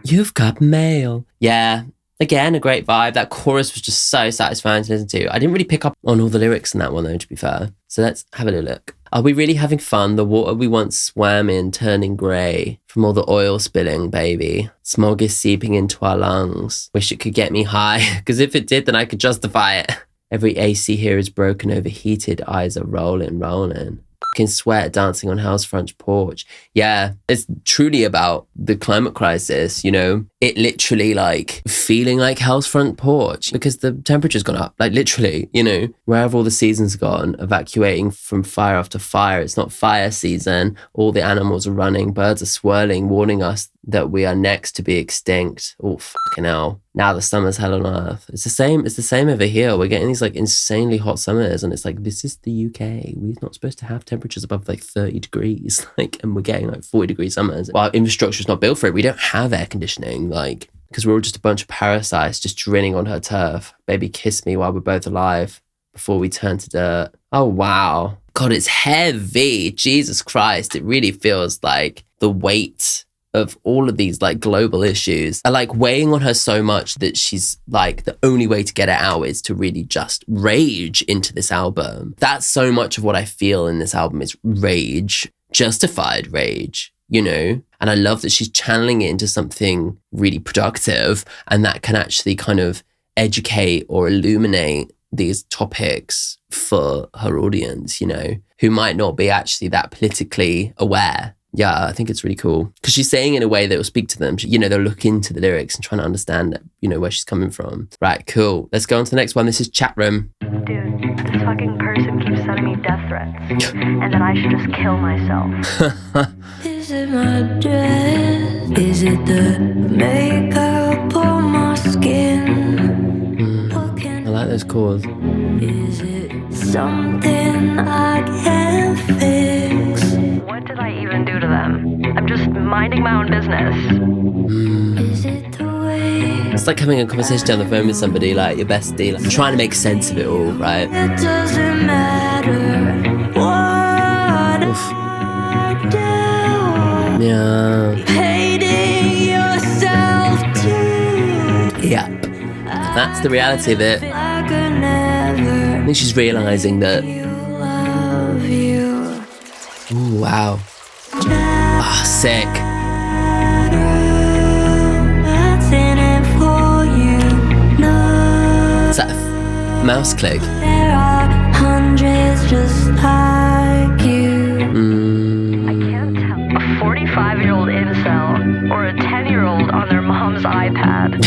You've got mail. Yeah. Again, a great vibe. That chorus was just so satisfying to listen to. I didn't really pick up on all the lyrics in that one, though, to be fair. So let's have a little look. Are we really having fun? The water we once swam in turning grey from all the oil spilling, baby. Smog is seeping into our lungs. Wish it could get me high, because if it did, then I could justify it. Every AC here is broken, overheated, eyes are rolling. Fucking sweat dancing on Hell's front porch. Yeah, it's truly about the climate crisis, you know. It literally like feeling like Hell's front porch because the temperature's gone up, like literally, you know. Where have all the seasons gone? Evacuating from fire after fire. It's not fire season. All the animals are running. Birds are swirling, warning us that we are next to be extinct. Oh, fucking hell. Now the summer's hell on earth. It's the same over here. We're getting these like insanely hot summers and it's like, this is the UK. We're not supposed to have temperatures above like 30 degrees. Like, and we're getting like 40-degree summers. Well, our infrastructure's not built for it. We don't have air conditioning, like, because we're all just a bunch of parasites just drilling on her turf. Baby, kiss me while we're both alive before we turn to dirt. Oh, wow. God, it's heavy. Jesus Christ. It really feels like the weight of all of these like global issues are like weighing on her so much that she's like, the only way to get it out is to really just rage into this album. That's so much of what I feel in this album is rage, justified rage, you know? And I love that she's channeling it into something really productive and that can actually kind of educate or illuminate these topics for her audience, you know, who might not be actually that politically aware. Yeah, I think it's really cool because she's saying in a way that will speak to them. You know, they'll look into the lyrics and trying to understand, you know, where she's coming from. Right, cool. Let's go on to the next one. This is Chatroom. Dude, this fucking person keeps sending me death threats and that I should just kill myself. Is it my dress? Is it the makeup on my skin? I like those chords. Is it something I can't fix? What did I even do to them? I'm just minding my own business. Is it the way It's like having a conversation on the phone with somebody, like your bestie, like trying to make sense of it all, right? it doesn't matter what Oof. I do? Yeah. Hating yourself too. Yep. That's the reality of it. I could never I think she's realising that. love you. Ooh, wow. Ah, sick. What's in it for you? No, Is that a mouse click? there are hundreds just like you. I can't tell a 45-year-old incel or a 10-year-old on their mom's iPad.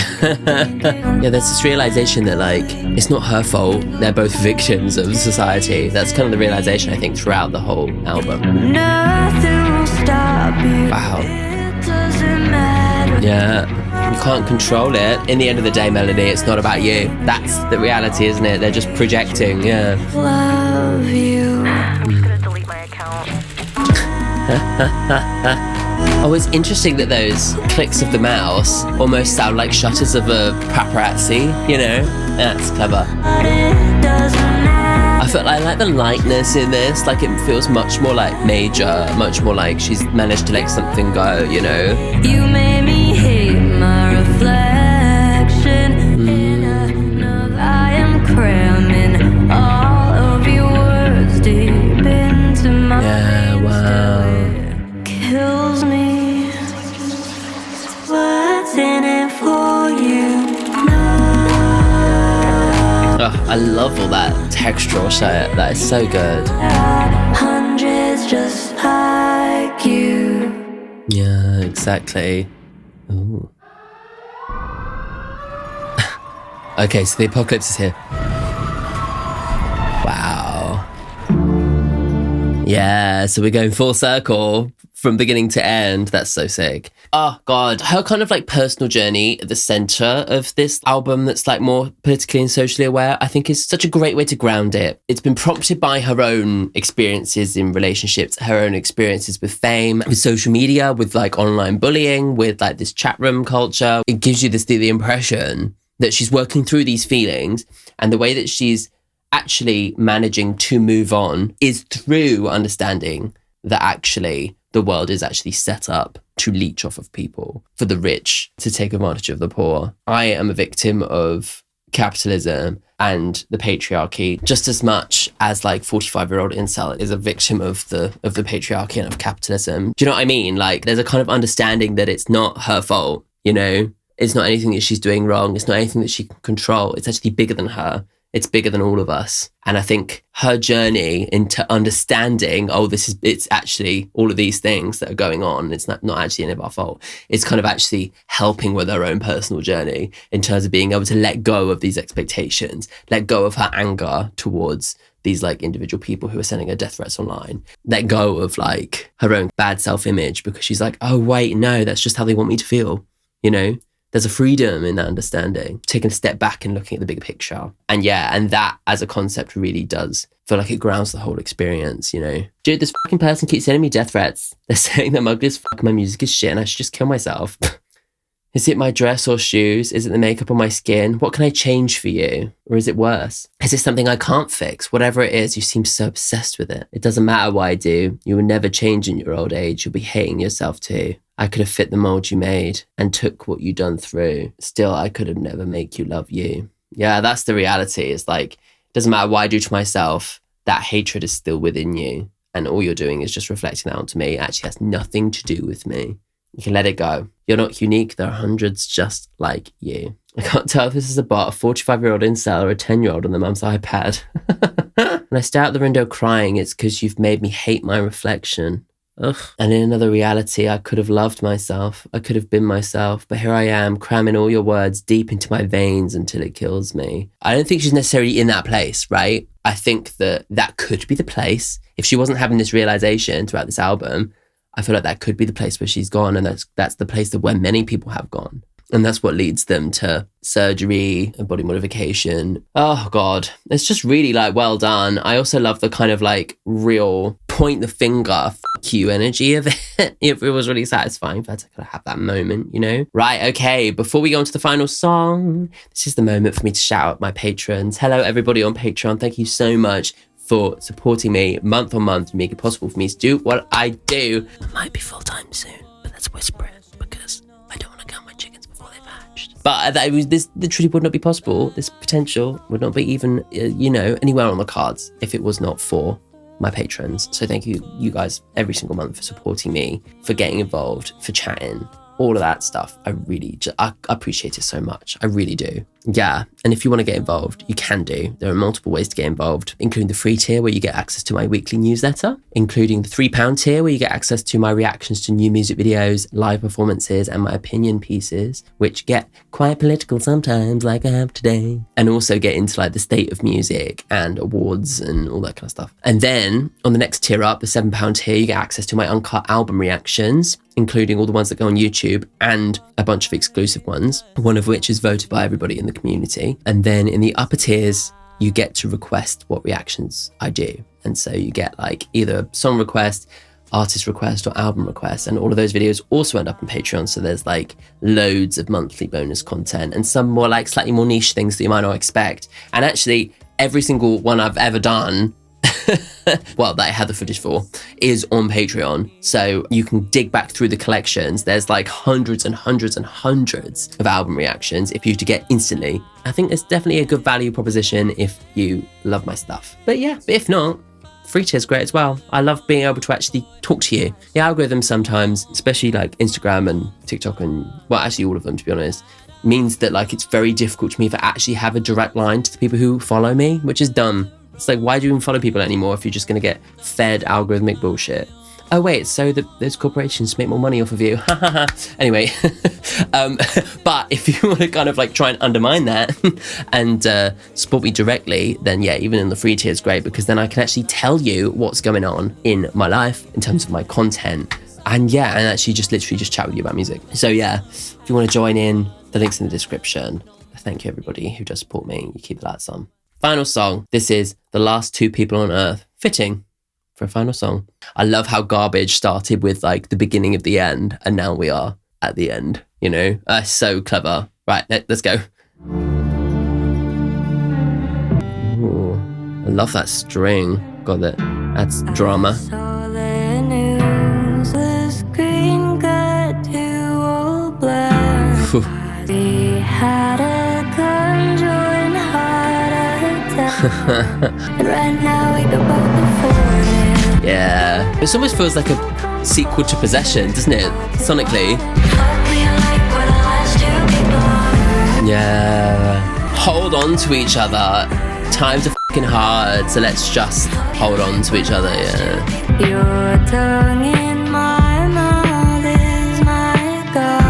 Yeah, there's this realisation that, like, it's not her fault. They're both victims of society. That's kind of the realisation, I think, throughout the whole album. Nothing will stop you. Wow. It doesn't matter. Yeah. You can't control it. In the end of the day, Melanie, it's not about you. That's the reality, isn't it? They're just projecting, yeah. Love you. I'm just gonna delete my account. Oh, it's interesting that those clicks of the mouse almost sound like shutters of a paparazzi, you know? That's clever. But it doesn't matter. I feel like I like the lightness in this. Like, it feels much more like major, much more like she's managed to let something go, you know? You made me hate my reflection. In a novel, I am cramming all of your words deep into my Yeah, wow. kills me. What's in it for you? Oh, I love all that textural shit. That is so good. Hundreds just like you. Yeah, exactly. Ooh. Okay, so the apocalypse is here. Wow. Yeah, so we're going full circle from beginning to end. That's so sick. Oh, God. Her kind of like personal journey at the center of this album that's like more politically and socially aware, I think is such a great way to ground it. It's been prompted by her own experiences in relationships, her own experiences with fame, with social media, with like online bullying, with like this chat room culture. It gives you the impression that she's working through these feelings, and the way that she's actually managing to move on is through understanding that actually the world is actually set up to leech off of people, for the rich to take advantage of the poor. I am a victim of capitalism and the patriarchy just as much as like 45-year-old incel is a victim of the patriarchy and of capitalism. Do you know what I mean? Like, there's a kind of understanding that it's not her fault, you know? It's not anything that she's doing wrong. It's not anything that she can control. It's actually bigger than her. It's bigger than all of us. And I think her journey into understanding, it's actually all of these things that are going on. It's not actually any of our fault. It's kind of actually helping with her own personal journey in terms of being able to let go of these expectations, let go of her anger towards these like individual people who are sending her death threats online, let go of like her own bad self-image, because she's like, oh wait, no, that's just how they want me to feel, you know? There's a freedom in that understanding, taking a step back and looking at the big picture. And yeah, and that as a concept really does feel like it grounds the whole experience, you know? Dude, this fucking person keeps sending me death threats. They're saying that I'm ugly as fuck, my music is shit, and I should just kill myself. Is it my dress or shoes? Is it the makeup on my skin? What can I change for you? Or is it worse? Is it something I can't fix? Whatever it is, you seem so obsessed with it. It doesn't matter what I do. You will never change in your old age. You'll be hating yourself too. I could have fit the mold you made and took what you done through. Still, I could have never make you love you. Yeah, that's the reality. It's like, it doesn't matter what I do to myself. That hatred is still within you. And all you're doing is just reflecting that onto me. It actually has nothing to do with me. You can let it go. You're not unique. There are hundreds just like you. I can't tell if this is a bot, a 45-year-old incel, or a 10-year-old on their mum's iPad. When I stare out the window crying, it's because you've made me hate my reflection. Ugh. And in another reality, I could have loved myself. I could have been myself. But here I am, cramming all your words deep into my veins until it kills me. I don't think she's necessarily in that place, right? I think that could be the place. If she wasn't having this realization throughout this album, I feel like that could be the place where she's gone. And that's the place that where many people have gone. And that's what leads them to surgery and body modification. Oh, God. It's just really, like, well done. I also love the kind of, like, real point the finger, fuck you energy of it. It was really satisfying that I could have that moment, you know? Right, okay. Before we go on to the final song, this is the moment for me to shout out my patrons. Hello, everybody on Patreon. Thank you so much for supporting me month on month to make it possible for me to do what I do. I might be full-time soon, but let's whisper it because I don't want to count my chickens before they've hatched. But this literally would not be possible. This potential would not be even, anywhere on the cards if it was not for my patrons. So thank you guys every single month for supporting me, for getting involved, for chatting, all of that stuff. I appreciate it so much. I really do. Yeah. And if you want to get involved, you can do. There are multiple ways to get involved, including the free tier where you get access to my weekly newsletter, including the £3 tier where you get access to my reactions to new music videos, live performances, and my opinion pieces, which get quite political sometimes, like I have today, and also get into like the state of music and awards and all that kind of stuff. And then on the next tier up, the £7 tier, you get access to my uncut album reactions, including all the ones that go on YouTube and a bunch of exclusive ones, one of which is voted by everybody in the community. And then in the upper tiers, you get to request what reactions I do. And so you get like either song request, artist request, or album request. And all of those videos also end up on Patreon. So there's like loads of monthly bonus content and some more like slightly more niche things that you might not expect. And actually every single one I've ever done well, that I had the footage for, is on Patreon. So you can dig back through the collections. There's like hundreds and hundreds and hundreds of album reactions if you to get instantly. I think it's definitely a good value proposition if you love my stuff. But yeah, if not, free tier is great as well. I love being able to actually talk to you. The algorithm sometimes, especially like Instagram and TikTok and, well, actually all of them, to be honest, means that like it's very difficult to me to actually have a direct line to the people who follow me, which is dumb. It's like, why do you even follow people anymore if you're just going to get fed algorithmic bullshit? Oh, wait, so that those corporations make more money off of you. Anyway, but if you want to kind of like try and undermine that and support me directly, then yeah, even in the free tier is great because then I can actually tell you what's going on in my life in terms of my content. And yeah, and actually just literally just chat with you about music. So yeah, if you want to join in, the link's in the description. Thank you, everybody who does support me. You keep the lights on. Final song. This is The Last Two People on Earth. Fitting for a final song. I love how Garbage started with like the beginning of the end and now we are at the end, you know? So clever. Right, let's go. Ooh, I love that string. God, that's drama. We had a conjoined heart attack. And right now we could both afford it. Yeah, this almost feels like a sequel to Possession, doesn't it? Sonically. Yeah. Hold on to each other. Times are fucking hard, so let's just hold on to each other, yeah. Your tongue in my mouth is my God.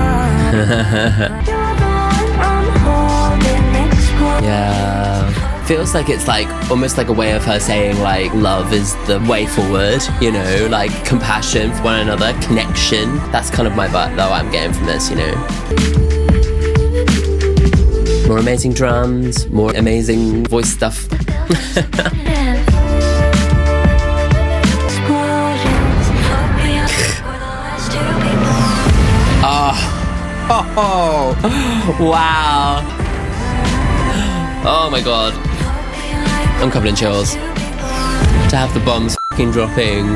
Yeah. Feels like it's like almost like a way of her saying like love is the way forward, you know, like compassion for one another, connection. That's kind of my vibe though I'm getting from this, you know. More amazing drums, more amazing voice stuff. Oh, wow. Oh my god. I'm covered in chills. To have the bombs fucking dropping.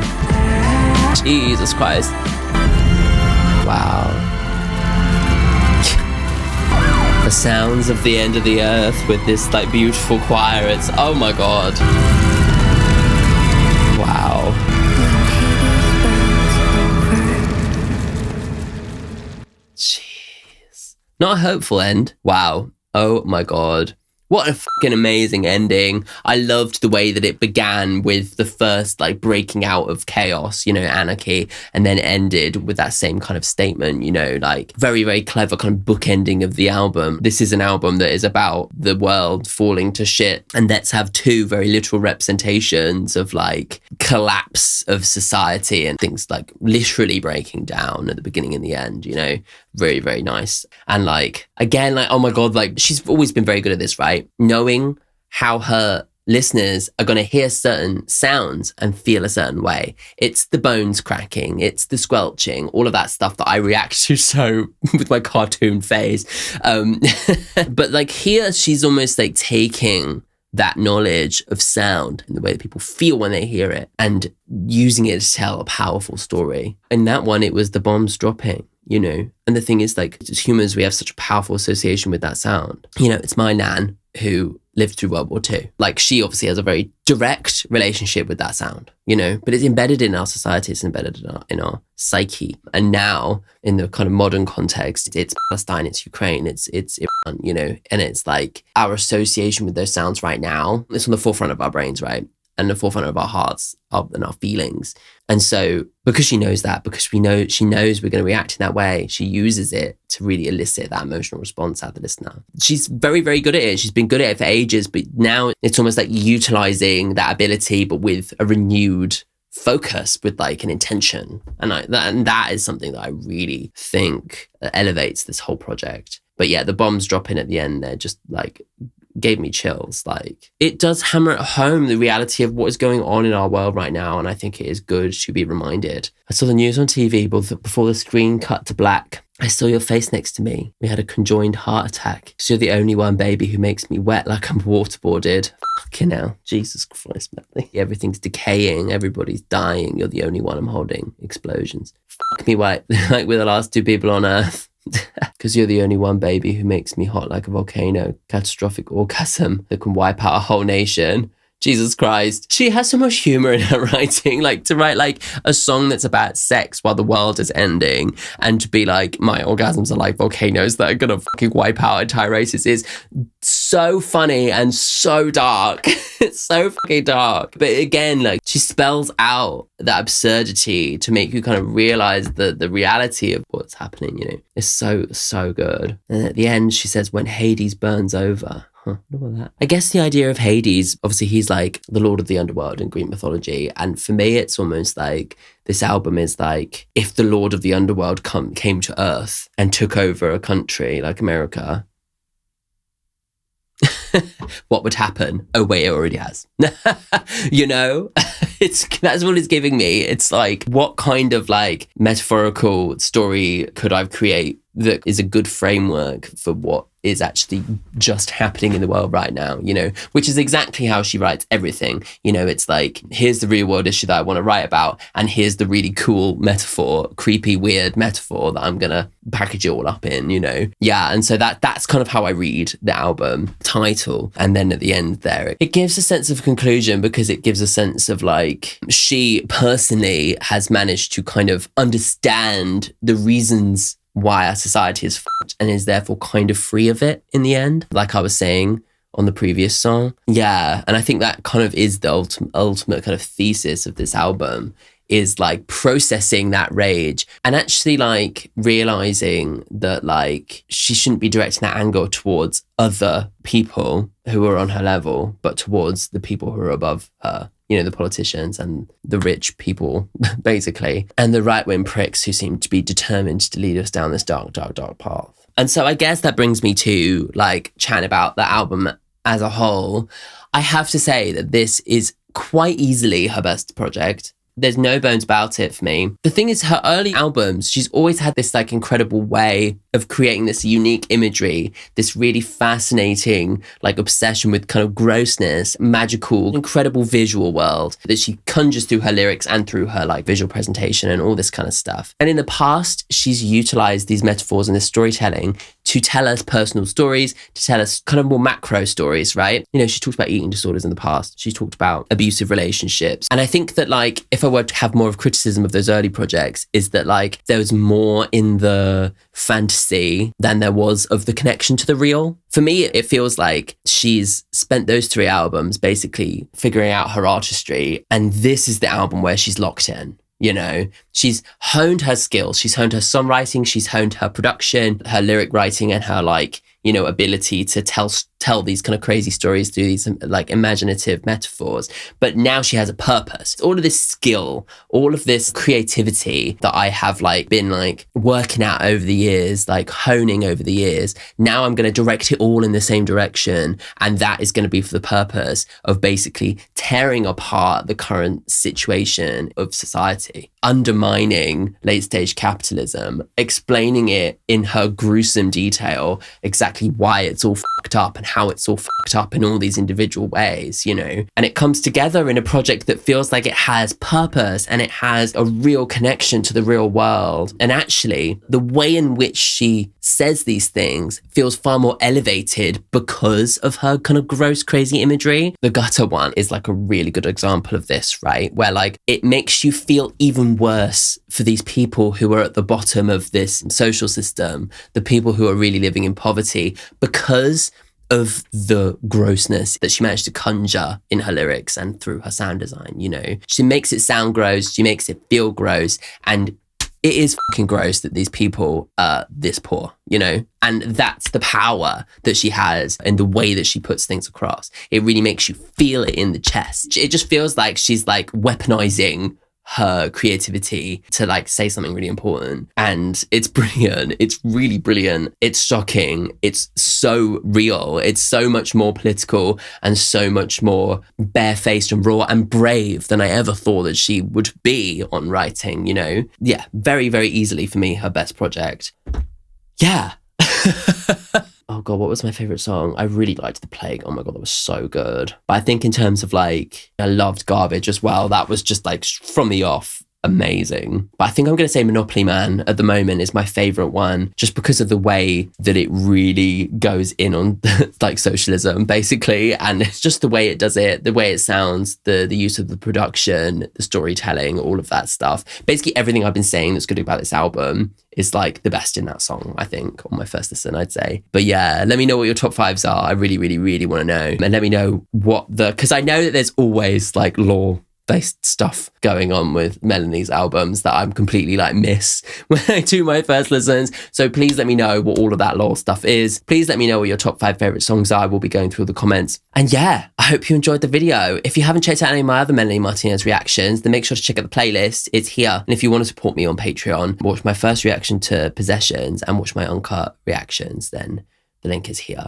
Jesus Christ. Wow. The sounds of the end of the earth with this like beautiful choir. It's, oh my god. Wow. Jeez. Not a hopeful end. Wow. Oh my God. What a fucking amazing ending. I loved the way that it began with the first like breaking out of chaos, you know, anarchy, and then ended with that same kind of statement, you know, like very, very clever kind of bookending of the album. This is an album that is about the world falling to shit. And let's have two very literal representations of like collapse of society and things like literally breaking down at the beginning and the end, you know, very, very nice. And like, again, like, oh my God, like she's always been very good at this, right? Knowing how her listeners are going to hear certain sounds and feel a certain way. It's the bones cracking, it's the squelching, all of that stuff that I react to so with my cartoon face. But like here, she's almost like taking that knowledge of sound and the way that people feel when they hear it and using it to tell a powerful story. In that one, it was the bombs dropping, you know? And the thing is, like, as humans, we have such a powerful association with that sound. You know, it's my nan who lived through World War II. Like, she obviously has a very direct relationship with that sound, you know, but it's embedded in our society, it's embedded in our psyche. And now, in the kind of modern context, it's Palestine, it's Ukraine, it's Iran, you know, and it's like our association with those sounds right now, it's on the forefront of our brains, right? And the forefront of our hearts and our feelings. And so because she knows that, because she knows we're going to react in that way, she uses it to really elicit that emotional response out of the listener. She's very, very good at it. She's been good at it for ages, but now it's almost like utilizing that ability, but with a renewed focus, with like an intention. And that is something that I really think elevates this whole project. But yeah, the bombs dropping at the end, they're just like gave me chills. Like, it does hammer at home the reality of what is going on in our world right now, and I think it is good to be reminded. I saw the news on TV, but before the screen cut to black, I saw your face next to me. We had a conjoined heart attack. So you're the only one, baby, who makes me wet like I'm waterboarded. Fucking hell. Jesus Christ, Melanie. Everything's decaying. Everybody's dying. You're the only one I'm holding. Explosions. Fuck me white like we're the last two people on Earth. Because you're the only one, baby, who makes me hot like a volcano. Catastrophic orgasm that can wipe out a whole nation. Jesus Christ. She has so much humor in her writing. Like, to write like a song that's about sex while the world is ending, and to be like, my orgasms are like volcanoes that are gonna fucking wipe out entire races, is so funny and so dark. It's so fucking dark. But again, like, she spells out that absurdity to make you kind of realize the reality of what's happening, you know. It's so good. And at the end, she says, when Hades burns over. What about that? I guess the idea of Hades, obviously he's like the Lord of the Underworld in Greek mythology. And for me, it's almost like this album is like if the Lord of the Underworld came to Earth and took over a country like America, what would happen? Oh wait, it already has. You know, that's what it's giving me. It's like, what kind of like metaphorical story could I create that is a good framework for what is actually just happening in the world right now, you know, which is exactly how she writes everything. You know, it's like, here's the real world issue that I want to write about, and here's the really cool metaphor, creepy, weird metaphor that I'm going to package it all up in, you know? Yeah, and so that's kind of how I read the album title. And then at the end there, it gives a sense of conclusion, because it gives a sense of like, she personally has managed to kind of understand the reasons why our society is fucked, and is therefore kind of free of it in the end, like I was saying on the previous song. Yeah, and I think that kind of is the ultimate kind of thesis of this album, is like processing that rage and actually like realizing that like she shouldn't be directing that anger towards other people who are on her level, but towards the people who are above her. You know, the politicians and the rich people, basically, and the right-wing pricks who seem to be determined to lead us down this dark, dark, dark path. And so I guess that brings me to like chatting about the album as a whole. I have to say that this is quite easily her best project. There's no bones about it for me. The thing is, her early albums, she's always had this like incredible way of creating this unique imagery, this really fascinating like obsession with kind of grossness, magical, incredible visual world that she conjures through her lyrics and through her like visual presentation and all this kind of stuff. And in the past, she's utilized these metaphors and this storytelling to tell us personal stories, to tell us kind of more macro stories, right? You know, she talked about eating disorders in the past. She talked about abusive relationships. And I think that like, if I were to have more of criticism of those early projects, is that like there was more in the fantasy than there was of the connection to the real. For me, it feels like she's spent those 3 albums basically figuring out her artistry, and this is the album where she's locked in. You know, she's honed her skills, she's honed her songwriting, she's honed her production, her lyric writing, and her like, you know, ability to tell these kind of crazy stories through these like imaginative metaphors. But now she has a purpose. All of this skill, all of this creativity that I have like been like working out over the years, like honing over the years, now I'm going to direct it all in the same direction. And that is going to be for the purpose of basically tearing apart the current situation of society, undermining late stage capitalism, explaining it in her gruesome detail, exactly why it's all fucked up and how it's all fucked up in all these individual ways, you know. And it comes together in a project that feels like it has purpose and it has a real connection to the real world. And actually, the way in which she says these things feels far more elevated because of her kind of gross, crazy imagery. The gutter one is like a really good example of this, right? Where like it makes you feel even worse for these people who are at the bottom of this social system, the people who are really living in poverty, because of the grossness that she managed to conjure in her lyrics and through her sound design, you know. She makes it sound gross, she makes it feel gross, and it is fucking gross that these people are this poor, you know? And that's the power that she has and the way that she puts things across. It really makes you feel it in the chest. It just feels like she's like weaponizing her creativity to like say something really important. And it's brilliant. It's really brilliant. It's shocking. It's so real. It's so much more political and so much more barefaced and raw and brave than I ever thought that she would be on writing, you know? Yeah, very, very easily for me, her best project. Yeah. Oh God, what was my favorite song? I really liked The Plague. Oh my God, that was so good. But I think in terms of like, I loved Garbage as well. That was just like from the off, amazing. But I think I'm going to say Monopoly Man at the moment is my favorite one, just because of the way that it really goes in on like socialism basically. And it's just the way it does it, the way it sounds, the use of the production, the storytelling, all of that stuff. Basically everything I've been saying that's good about this album is like the best in that song, I think, on my first listen, I'd say. But yeah, let me know what your top 5s are. I really, really, really want to know. And let me know because I know that there's always like law-based stuff going on with Melanie's albums that I'm completely like miss when I do my first listens. So please let me know what all of that law stuff is. Please let me know what your top 5 favorite songs are. We'll be going through the comments. And yeah, I hope you enjoyed the video. If you haven't checked out any of my other Melanie Martinez reactions, then make sure to check out the playlist. It's here. And if you want to support me on Patreon, watch my first reaction to Possessions and watch my uncut reactions, then the link is here.